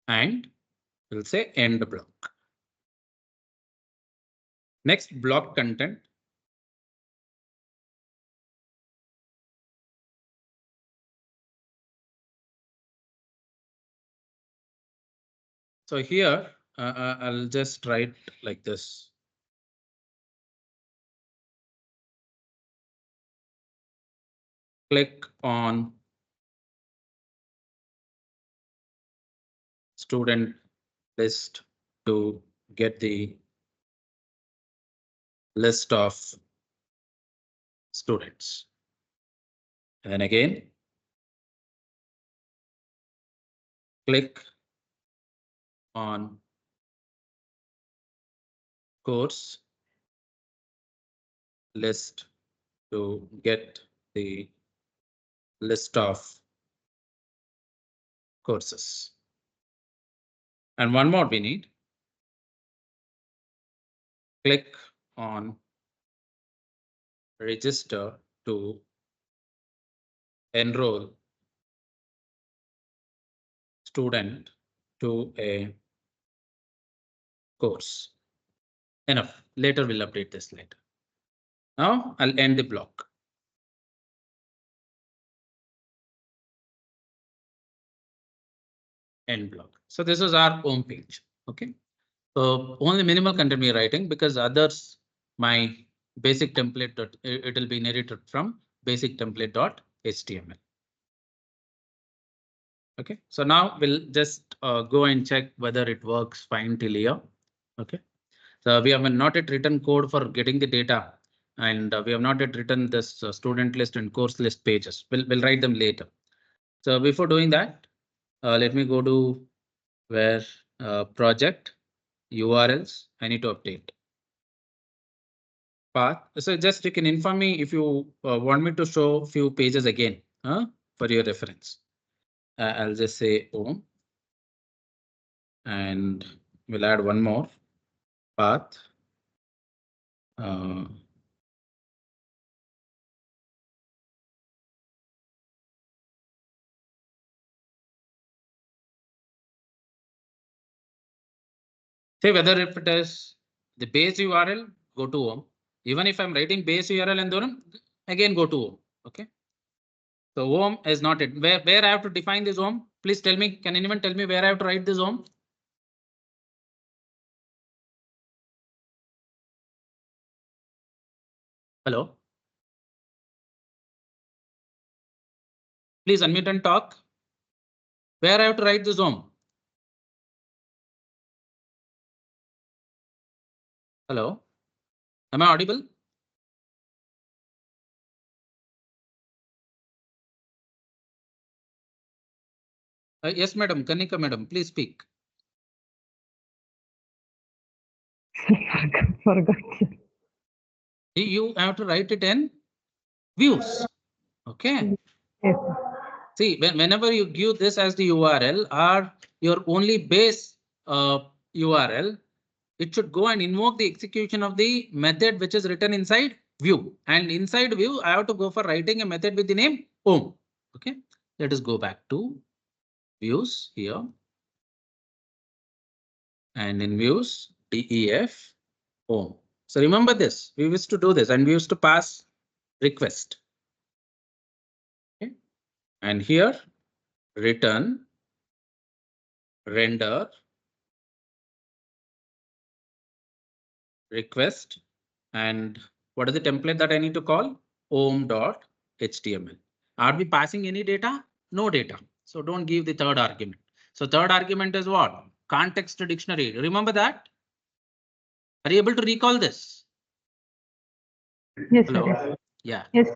S1: And we'll say end block. Next, block content. So here I'll just write like this. Click on student list to get the list of students. And then again, click on course list to get the list of courses. And one more we need. Click on register to enroll student to a course. Enough. Later we'll update this later. Now I'll end the block. End block. So this is our home page. Okay. So only minimal content we're writing, because others, my basic template it will be inherited from basic template.html. Okay, so now we'll just go and check whether it works fine till here. Okay, so we have not yet written code for getting the data, and we have not yet written this student list and course list pages. We'll write them later. So before doing that, let me go to where project URLs I need to update. Path. So just you can inform me if you want me to show few pages again for your reference. I'll just say home, and we'll add one more. path. Say whether if it is the base URL, go to home. Even if I'm writing base URL and then again go to home. Okay. So home is not it. Where I have to define this home? Please tell me. Can anyone tell me where I have to write this home? Hello. Please unmute and talk. Where I have to write this home? Hello. Am I audible? Yes, madam. Kanika, madam, please speak.
S2: Forgot.
S1: You have to write it in views. Okay.
S2: Yes.
S1: See, whenever you give this as the URL or your only base URL, it should go and invoke the execution of the method which is written inside view. And inside view, I have to go for writing a method with the name home. Okay. Let us go back to views here. And in views, def home. So remember this, we used to do this and we used to pass request. Okay. And here return render request. And what is the template that I need to call? home.html. Are we passing any data? No data. So don't give the third argument. So third argument is what? Context dictionary. Remember that? Are you able to recall this?
S2: Yes,
S1: Hello?
S2: sir. Yes.
S1: Yeah.
S2: Yes.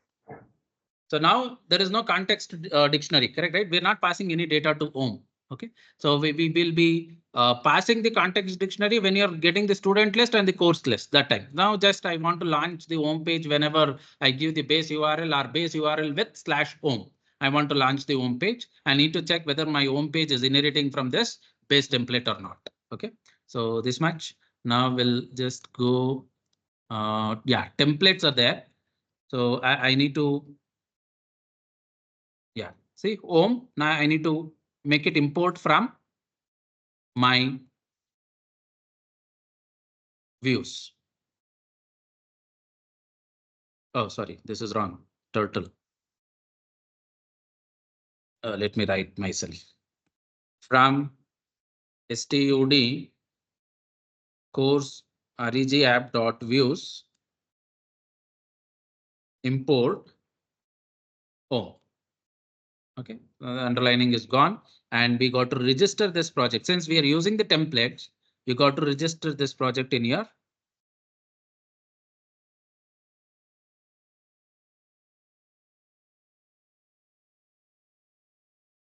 S1: So now there is no context dictionary, correct? Right? We're not passing any data to home. Okay. So we will be passing the context dictionary when you're getting the student list and the course list that time. Now just I want to launch the home page whenever I give the base URL or base URL with /home. I want to launch the home page. I need to check whether my home page is inheriting from this base template or not. Okay. So this much. Now we'll just go. Yeah, templates are there. So I need to. Yeah, see home. Now I need to make it import from my views. Oh, sorry, this is wrong. Turtle. Let me write myself. From stud course reg app dot views import home. Okay, the underlining is gone and we got to register this project. Since we are using the templates, you got to register this project in your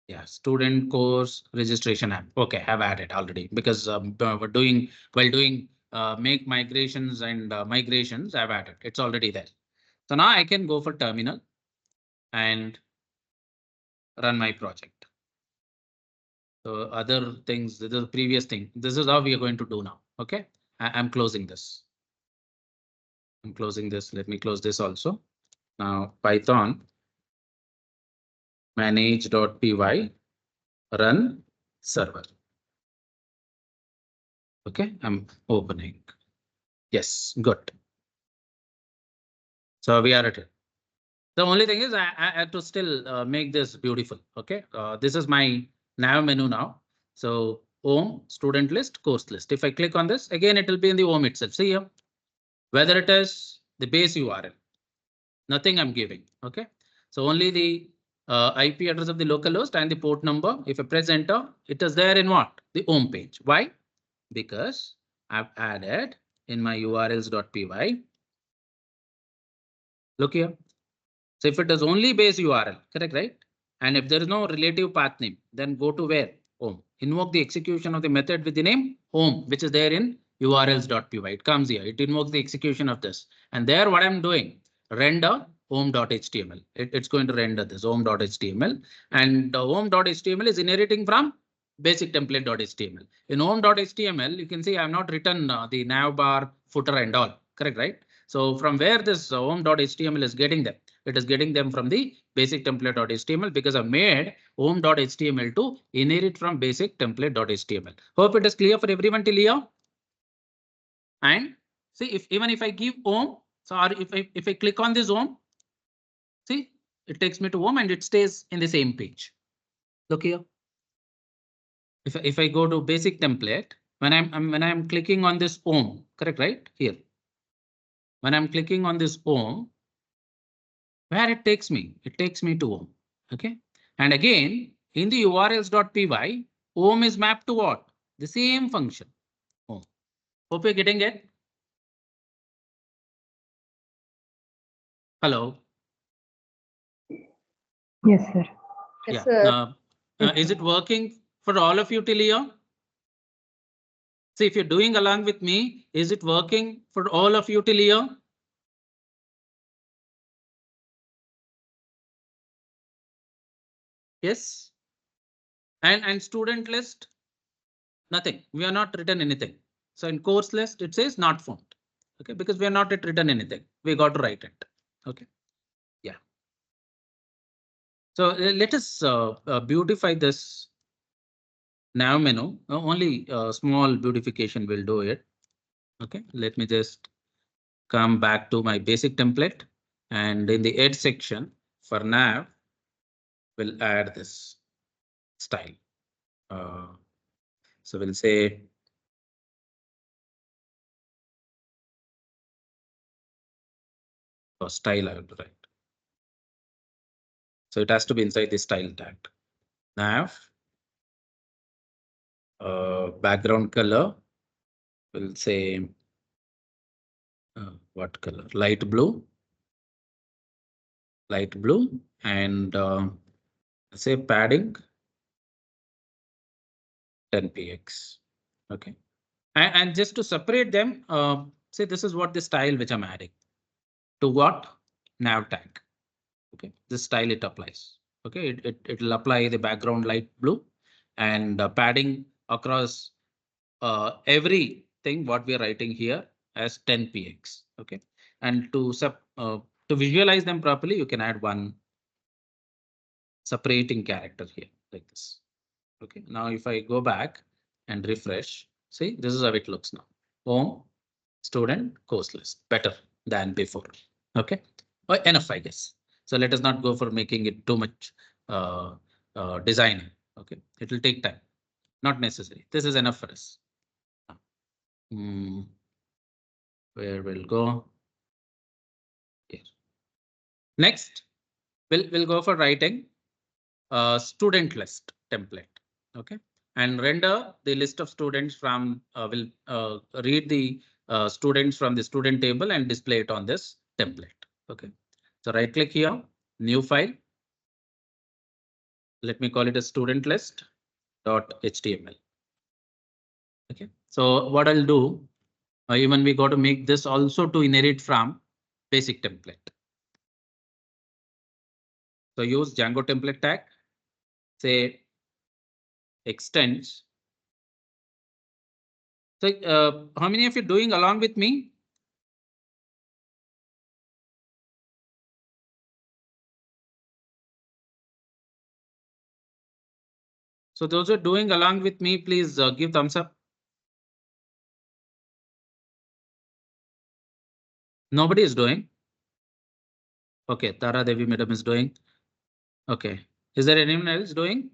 S1: yeah, student course registration app. Okay, have added already because we're doing while doing make migrations and migrations, I've added. It's already there. So now I can go for terminal and run my project. So other things, the previous thing, this is how we are going to do now. Okay, I'm closing this. I'm closing this. Let me close this also. Now Python manage.py run server. Okay, I'm opening. Yes, good. So we are at it. The only thing is I have to still make this beautiful. OK, this is my nav menu now. So home, student list, course list. If I click on this again, it will be in the home itself. See here, whether it is the base URL, nothing I'm giving. OK, so only the IP address of the local host and the port number. If I press enter, it is there in what? The home page. Why? Because I've added in my urls.py. Look here. So if it is only base URL, correct, right? And if there is no relative path name, then go to where? Home. Invoke the execution of the method with the name home, which is there in urls.py. It comes here. It invokes the execution of this. And there what I'm doing, render home.html. It's going to render this home.html. And home.html is inheriting from basic template.html. In home.html, you can see I have not written the nav bar, footer and all. Correct, right? So from where this home.html is getting them, it is getting them from the basic template.html because I made home.html to inherit from basic template.html. Hope it is clear for everyone till here. And see, if even if I give home, so or if I click on this home, see, it takes me to home and it stays in the same page. Look here. If I go to basic template, when I'm clicking on this home, correct, right here. When I'm clicking on this home, where it takes me to home. OK, and again in the urls.py, home is mapped to what? The same function. Home. Hope you're getting it. Hello.
S2: Yes, sir.
S3: Yes,
S1: Yeah.
S3: sir.
S1: Is it working for all of you till here? See, if you're doing along with me, is it working for all of you till here? Yes. And student list, nothing. We are not written anything. So in course list, it says not found. OK, because we are not yet written anything. We got to write it. OK. Yeah. So let us beautify this nav menu. Only small beautification will do it. OK, let me just come back to my basic template, and in the edge section for nav, we'll add this style. So we'll say style I have to write. So it has to be inside the style tag. Nav background color, we'll say what color? Light blue, and say padding 10px. OK, and just to separate them, say this is what the style which I'm adding to what nav tag. OK, this style it applies. OK, it will apply the background light blue and padding across everything what we are writing here as 10px. OK, and to visualize them properly, you can add one separating character here like this. OK, now if I go back and refresh, see, this is how it looks now. Home, student, course list, better than before. OK, enough, I guess. So let us not go for making it too much designing. OK, it will take time. Not necessary. This is enough for us. Where we'll go here. Next, we'll go for writing student list template. OK, and render the list of students from will read the students from the student table and display it on this template. OK, so right click here, new file. Let me call it a student list .html. OK, so what I'll do, even we got to make this also to inherit from basic template. So use Django template tag, say extends. So how many of you doing along with me? So those who are doing along with me, please give thumbs up. Nobody is doing. OK, Tara Devi madam is doing. OK, is there anyone else doing?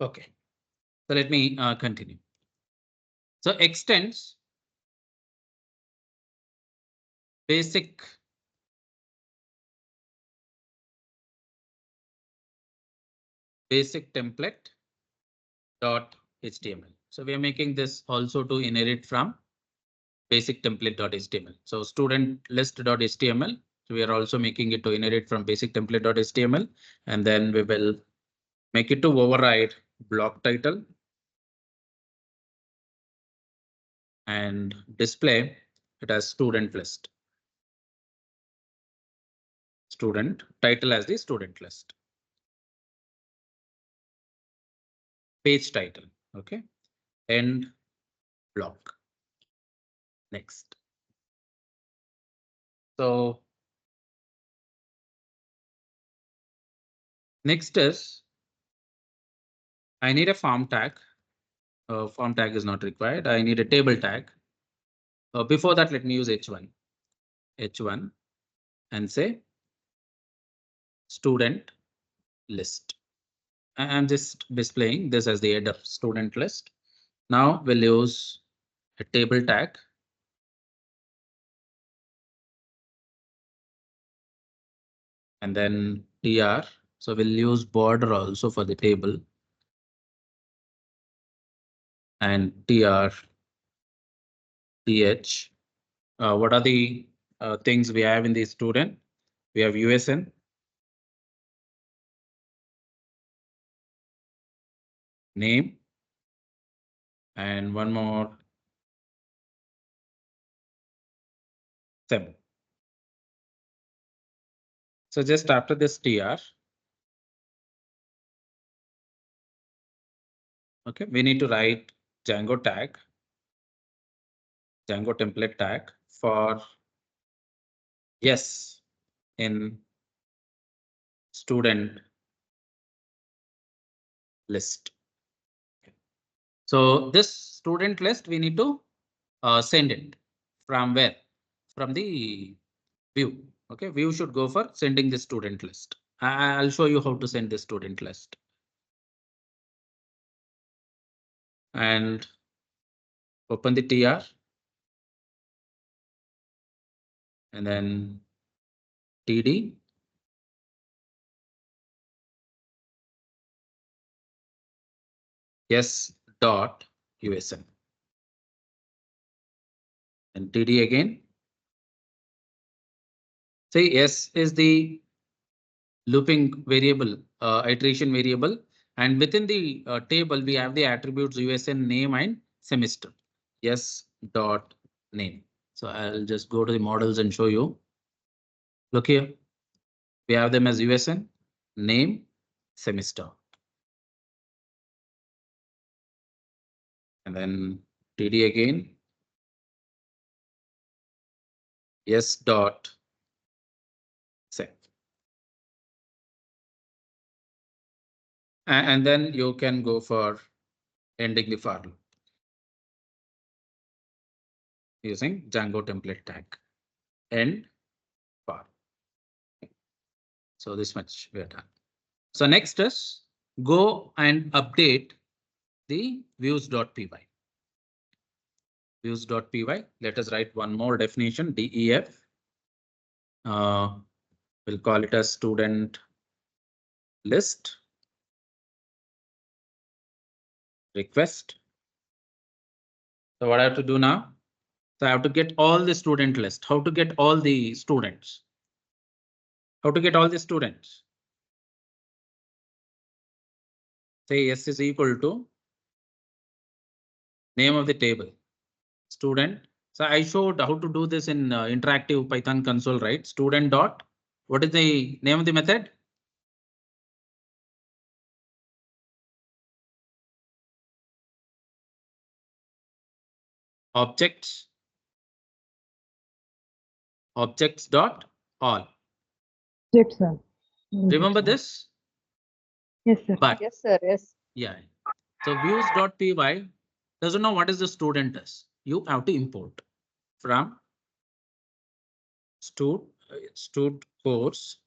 S1: OK, so let me continue. So extends basic template .html. So we are making this also to inherit from basic template.html. So student list.html. So we are also making it to inherit from basic template.html, and then we will make it to override block title and display it as student list. student, title as the student list. Page title, okay. End block. Next. So next is I need a form tag. Form tag is not required. I need a table tag. Before that, let me use H1 and say student list. I'm just displaying this as the header student list. Now we'll use a table tag. And then tr. So we'll use border also for the table. And tr, th. What are the things we have in the student? We have USN. Name. And one more. SEM. So just after this tr. Okay, we need to write Django tag. Django template tag for yes in student list. So this student list we need to send it from where? From the view. Okay, view should go for sending the student list. I'll show you how to send the student list. And open the tr. And then td. Yes dot usn. And td again. Say yes is the looping variable, iteration variable, and within the table we have the attributes USN name and semester. Yes dot name. So I'll just go to the models and show you. Look here, we have them as USN name semester, and then TD again. Yes dot set. And then you can go for ending the for loop using Django template tag. End for. So this much we are done. So next is go and update the views.py. Views.py. Let us write one more definition, def. We'll call it as student list request. So what I have to do now? So I have to get all the student list. How to get all the students? How to get all the students? Say S is equal to name of the table, student. So I showed how to do this in interactive Python console, right? Student dot. What is the name of the method? Objects. Objects dot all.
S2: Yes, sir.
S1: Remember this?
S2: Yes, sir.
S1: But
S3: Yes, sir. Yes.
S1: yeah. So views.py doesn't know what is the student is. You have to import from stud course.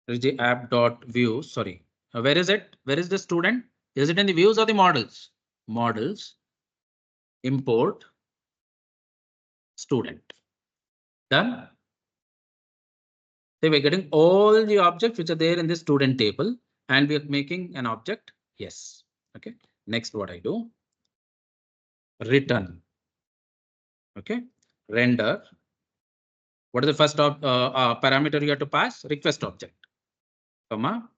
S1: There is the app.view. Sorry. Where is it? Where is the student? Is it in the views or the models? Models. Import student. Done. So we're getting all the objects which are there in the student table, and we're making an object. Yes. Okay. Next, what I do? Return. Okay. Render. What is the first parameter you have to pass? Request object, comma,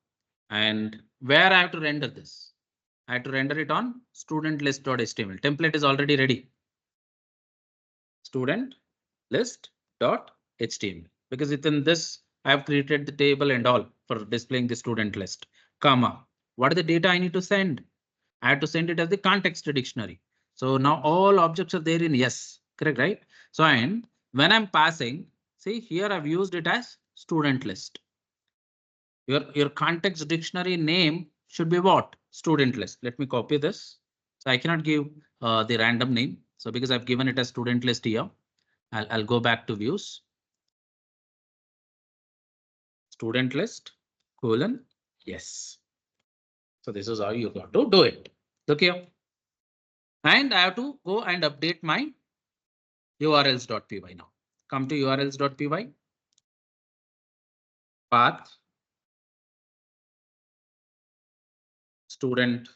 S1: and where I have to render this? I have to render it on student list.html. Template is already ready. Student list.html, because within this I have created the table and all for displaying the student list, comma. What is the data I need to send? I have to send it as the context dictionary. So now all objects are there in yes, correct, right? So and when I'm passing, see here I've used it as student list. Your context dictionary name should be what? Student list. Let me copy this. So I cannot give the random name. So because I've given it as student list here, I'll go back to views. Student list colon yes. So this is how you got to do it. Okay. And I have to go and update my urls.py now. Come to urls.py. Path student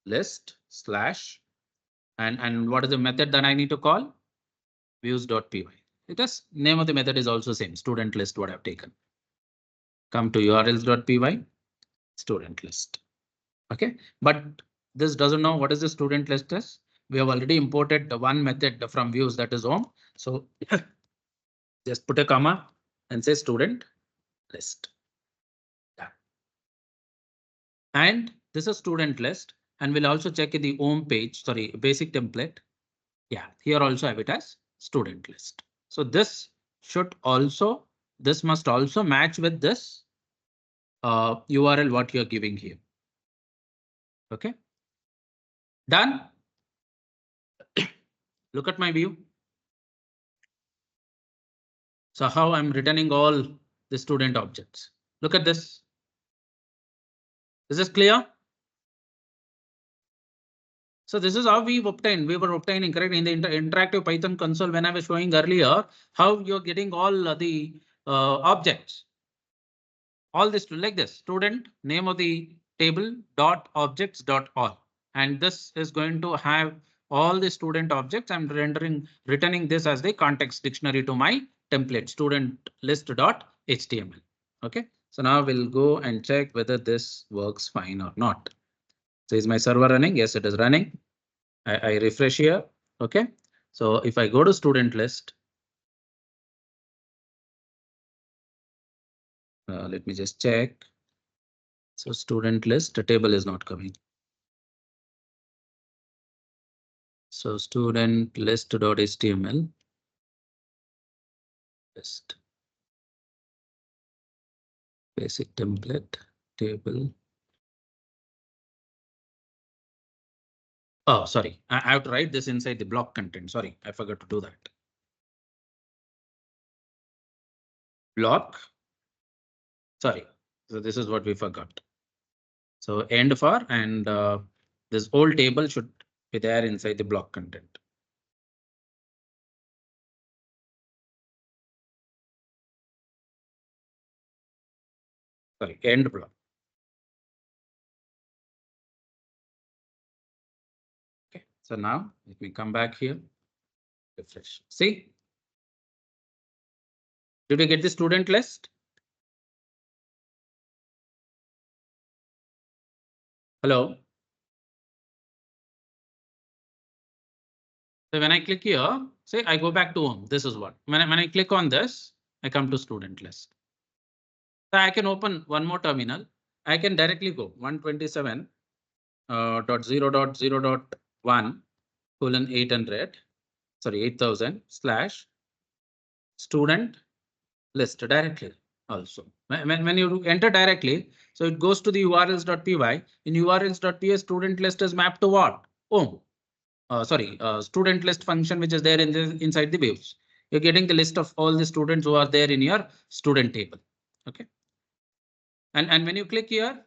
S1: list slash and what is the method that I need to call? Views.py. Because name of the method is also same, student list what I've taken. Come to urls.py, student list. Okay, but this doesn't know what is the student list is. We have already imported the one method from views, that is home. So just put a comma and say student list. Yeah. And this is student list, and we'll also check in the home page, sorry, basic template. Yeah, here also have it as student list. So this should also, this must also match with this URL what you're giving here. Okay, done. Look at my view. So how I'm returning all the student objects. Look at this. This is clear. So this is how we've obtained. We were obtaining correct in the interactive Python console when I was showing earlier how you're getting all the objects. All this like this student name of the table dot objects dot all, and this is going to have all the student objects. I'm returning this as the context dictionary to my template student list dot html. Okay, so now we'll go and check whether this works fine or not. So is my server running? Yes, it is running. I refresh here. Okay, so if I go to student list, let me just check. So student list, the table is not coming. So student list.html list basic template table. Oh, sorry, I have to write this inside the block content. Sorry, I forgot to do that. Block. Sorry, so this is what we forgot. So end for and this whole table should be there inside the block content. Sorry, end block. Okay, so now let me come back here. Refresh. See, did we get the student list? Hello. So when I click here, say I go back to home. This is what when I click on this, I come to student list. So I can open one more terminal. I can directly go 127.0.0.1 colon 800. Sorry, 8000 slash student list directly also. When you enter directly, so it goes to the urls.py. In urls.py, student list is mapped to what? Home. Student list function, which is there in inside the views. You're getting the list of all the students who are there in your student table. Okay. And when you click here,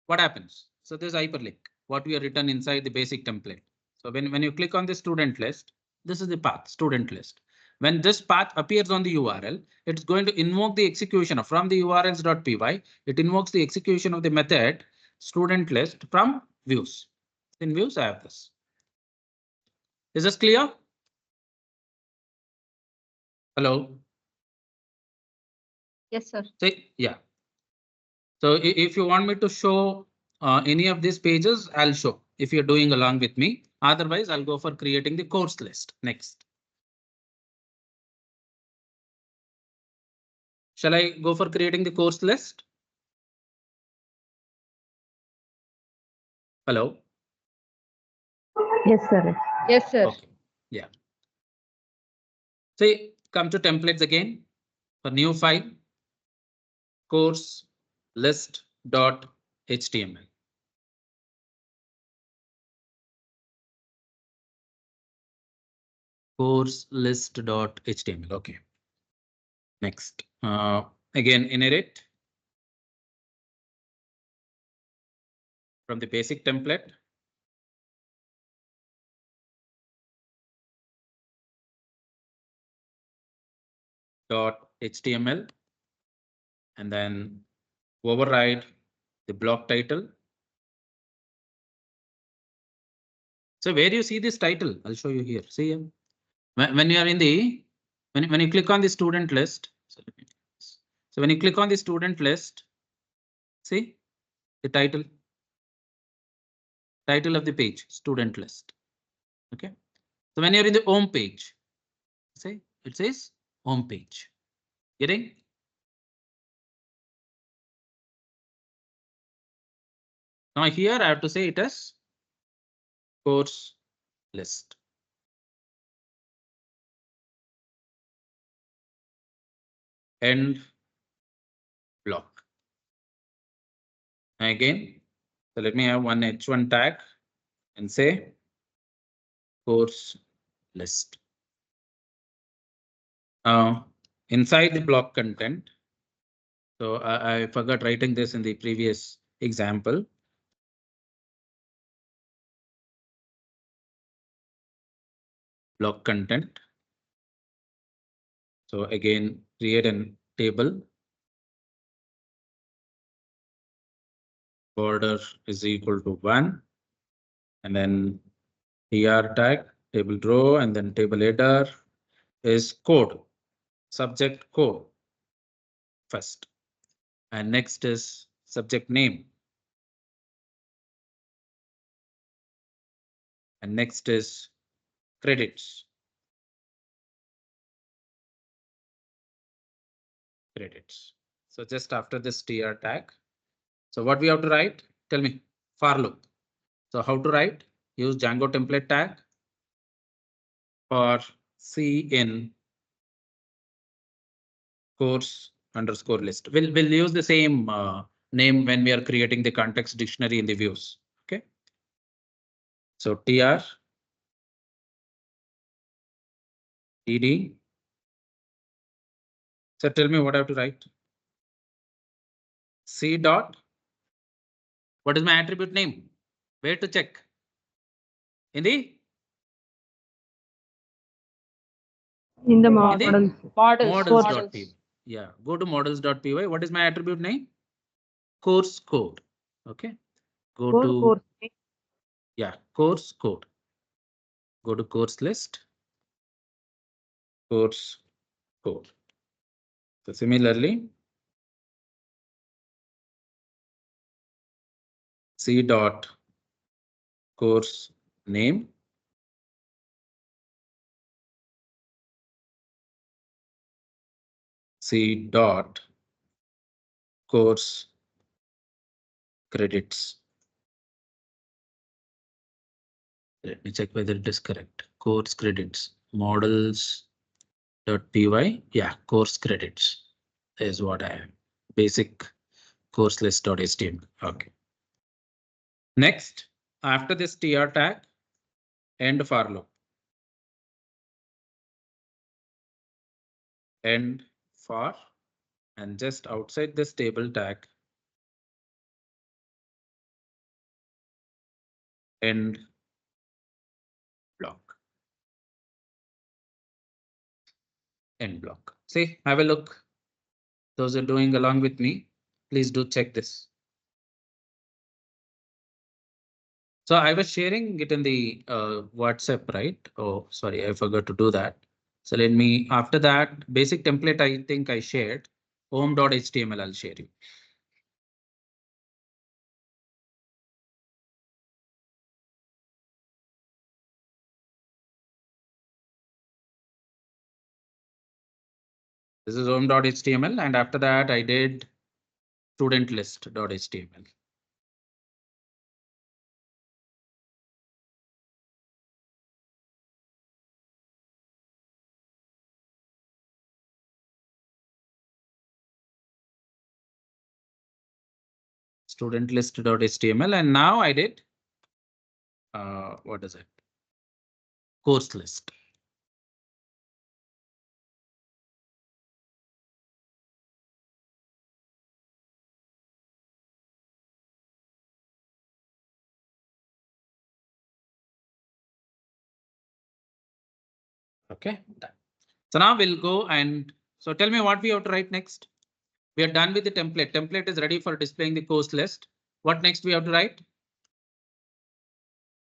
S1: what happens? So this hyperlink, what we are written inside the basic template. So when you click on the student list, this is the path student list. When this path appears on the URL, it's going to invoke the execution of from the urls.py. It invokes the execution of the method student list from views. In views, I have this. Is this clear? Hello.
S3: Yes, sir.
S1: Say yeah. So if you want me to show any of these pages, I'll show if you're doing along with me. Otherwise, I'll go for creating the course list next. Shall I go for creating the course list? Hello?
S2: Yes, sir.
S3: Yes, sir.
S1: Okay. Yeah. So come to templates again for new file, course list dot html. Course list dot html. Okay. Next, again inherit from the basic template. Dot html and then override the block title. So where do you see this title? I'll show you here. See here. When you are in the when you click on the student list. So when you click on the student list, see the title of the page, student list. Okay. So when you're in the home page, see it says home page. Getting? Now here I have to say it as course list. End block. Again, so let me have one h1 tag and say course list. Inside the block content. So I forgot writing this in the previous example. Block content. So again, create a table. Border is equal to 1. And then tr tag, table row, and then table header is code, subject code first. And next is subject name. And next is credits. Credits. So just after this tr tag. So what we have to write? Tell me, for loop. So how to write? Use Django template tag for C in course underscore list. We'll use the same name when we are creating the context dictionary in the views. Okay. So tr td. So tell me what I have to write. C dot. What is my attribute name? Where to check? In the
S2: In the
S1: in the
S2: models.
S1: models.py. Yeah, go to models.py. What is my attribute name? Course code. Okay. Go to
S2: Course.
S1: yeah, course code. Go to course list. Course code. So similarly, C dot course name. C dot course credits. Let me check whether it is correct. Course credits models dot py. Yeah, course credits is what I have. Basic course list dot html. Okay. Next, after this tr tag, end for loop. End for and just outside this table tag, end block. End block. See, have a look. Those are doing along with me. Please do check this. So I was sharing it in the WhatsApp, right? Oh, sorry, I forgot to do that. So let me, after that basic template, I think I shared home.html. I'll share you. This is home.html, and after that I did student list.html. Student list.html, and now I did what is it? Course list. Okay. So now we'll go and so tell me what we have to write next. We are done with the template. Template is ready for displaying the course list. What next we have to write?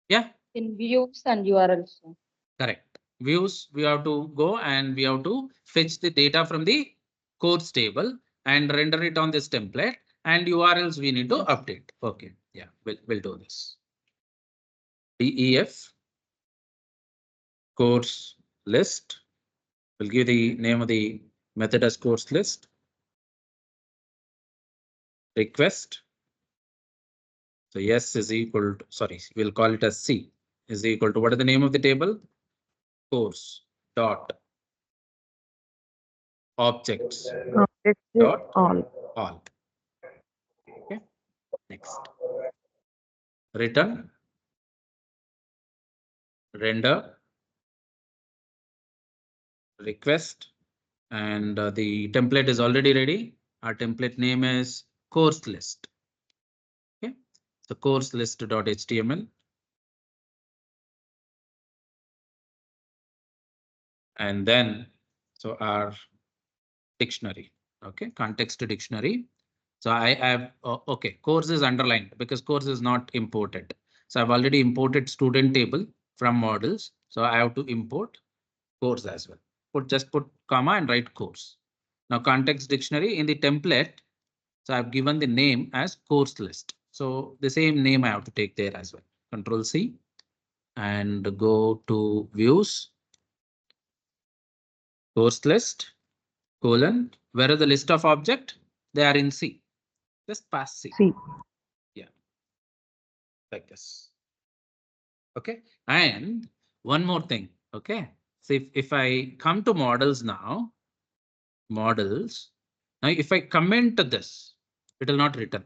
S1: Yeah.
S3: In views and URLs.
S1: Correct. Views, we have to go and we have to fetch the data from the course table and render it on this template, and URLs we need to update. Okay. Yeah, we'll do this. DEF course list. We'll give the name of the method as course list. Request. So yes is equal to, sorry, we'll call it as C is equal to what is the name of the table? Course dot objects dot all. Okay. Next. Return. Render. Request. And the template is already ready. Our template name is course list. Okay. So course list.html. And then so our dictionary. Okay. Context dictionary. So I have okay, course is underlined because course is not imported. So I've already imported student table from models. So I have to import course as well. Just put comma and write course. Now context dictionary in the template. So I've given the name as course list. So the same name I have to take there as well. Control C and go to views, course list, colon, where are the list of object? They are in C. Just pass C. Yeah, like this. Okay. And one more thing. Okay. So if I come to models now, models, now if I comment this, it will not return.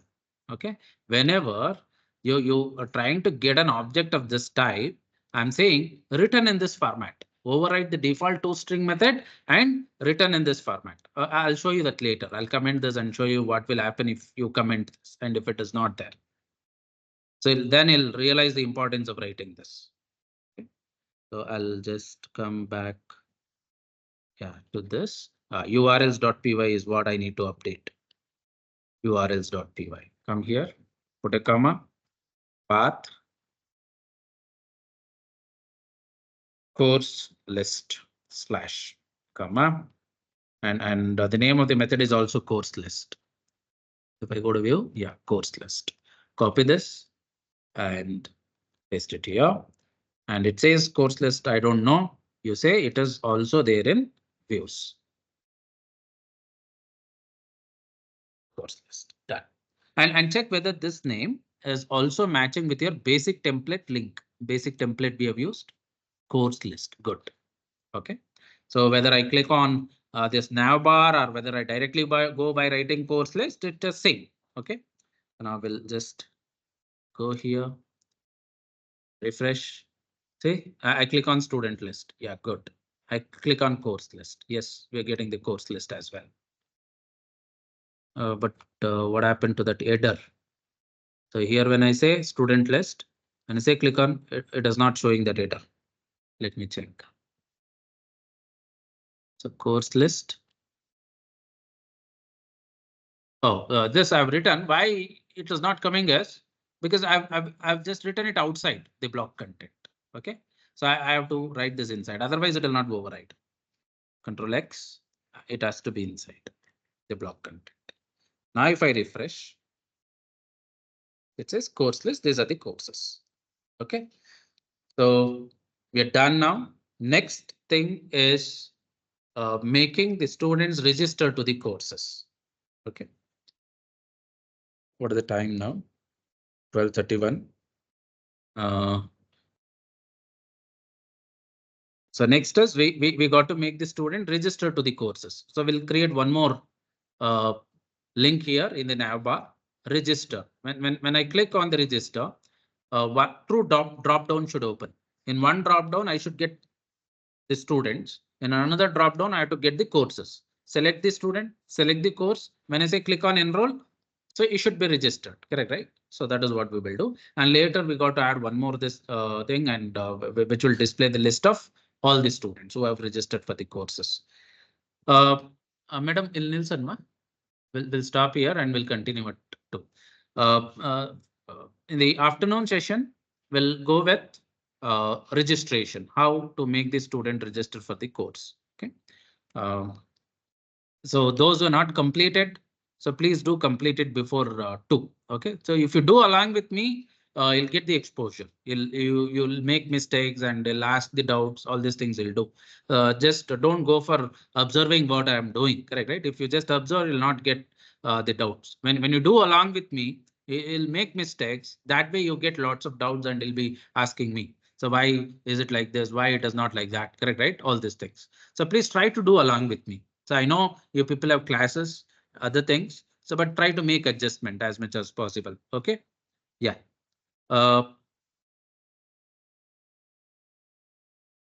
S1: Okay. Whenever you are trying to get an object of this type, I'm saying return in this format. Override the default toString method and return in this format. I'll show you that later. I'll comment this and show you what will happen if you comment this and if it is not there. So then you'll realize the importance of writing this. Okay. So I'll just come back to this. urls.py is what I need to update. urls.py. Come here, put a comma, path, course list slash comma, and the name of the method is also course list. If I go to view, course list. Copy this and paste it here. And it says course list. I don't know. You say it is also there in views. Course list done. And check whether this name is also matching with your basic template link. Basic template we have used course list. Good. Okay. So whether I click on this nav bar or whether I directly go by writing course list, it is same. Okay. And I will just go here, refresh. See, I click on student list. Yeah, good. I click on course list. Yes, we're getting the course list as well. But what happened to that header? So here when I say student list and I say click on it, it is not showing the data. Let me check. So course list. Oh, this I've written. Why it is not coming as? Because I've just written it outside the block content. Okay, so I have to write this inside. Otherwise, it will not override. Control X. It has to be inside the block content. Now, if I refresh, it says course list. These are the courses. Okay, so we are done now. Next thing is making the students register to the courses. Okay. What is the time now? 12:31. So next is we got to make the student register to the courses. So we'll create one more link here in the nav bar. Register. When I click on the register, what true drop down should open. In one drop down, I should get the students. In another drop down, I have to get the courses. Select the student, select the course. When I say click on enroll, so it should be registered, correct, right? So that is what we will do. And later we got to add one more this thing and which will display the list of all the students who have registered for the courses. Madam Nilsson, we'll stop here and we'll continue at 2. In the afternoon session, we'll go with registration, how to make the student register for the course. Okay. So those who are not completed, so please do complete it before 2. Okay. So if you do along with me, you'll get the exposure. You'll make mistakes and they'll ask the doubts. All these things you'll do. Just don't go for observing what I am doing. Correct, right? If you just observe, you'll not get the doubts. When you do along with me, you'll make mistakes. That way you get lots of doubts and you'll be asking me. So why is it like this? Why it is not like that? Correct, right? All these things. So please try to do along with me. So I know you people have classes, other things. So but try to make adjustment as much as possible. Okay. Yeah.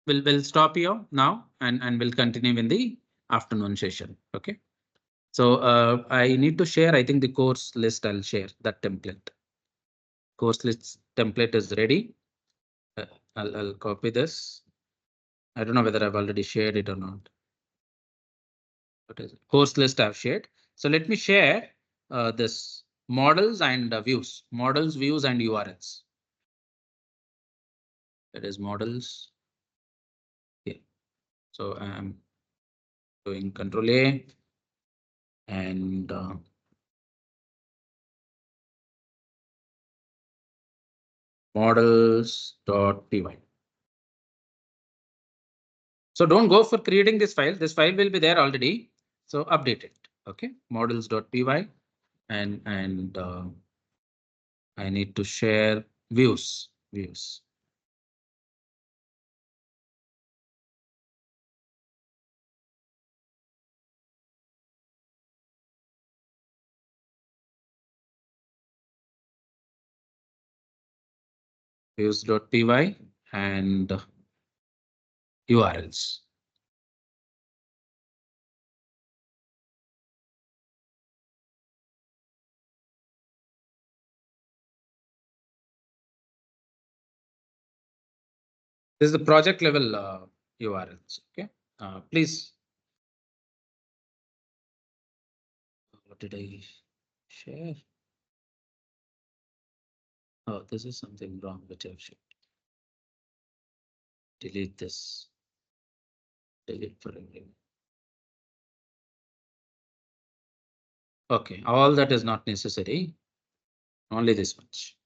S1: We'll stop here now and we'll continue in the afternoon session. Okay. So I need to share, I think the course list I'll share that template. Course list template is ready. I'll copy this. I don't know whether I've already shared it or not. What is it? Course list I've shared. So let me share this models and views, models, views and URLs. That is models. Yeah. So I'm doing Control A and models.py. So don't go for creating this file. This file will be there already. So update it. Okay, models.py and I need to share views. Views. Views.py and URLs. This is the project level URLs. Okay, please. What did I share? Oh, this is something wrong which I've shared. Delete this. Delete for everyone. Okay, all that is not necessary. Only this much.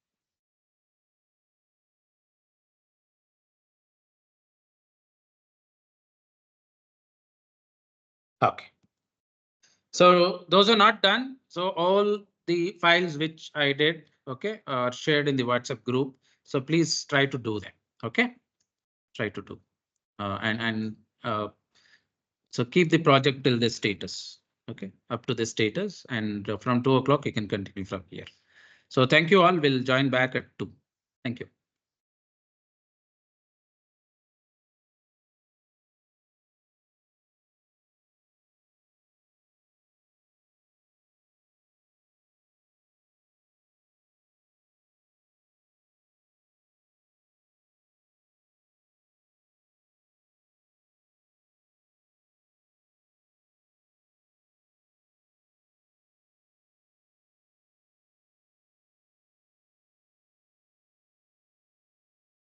S1: Okay. So those are not done. So all the files which I did, okay, are shared in the WhatsApp group. So please try to do that. Okay, try to do and so keep the project till this status. Okay, up to the status, and from 2 o'clock you can continue from here. So thank you all. We'll join back at 2. Thank you.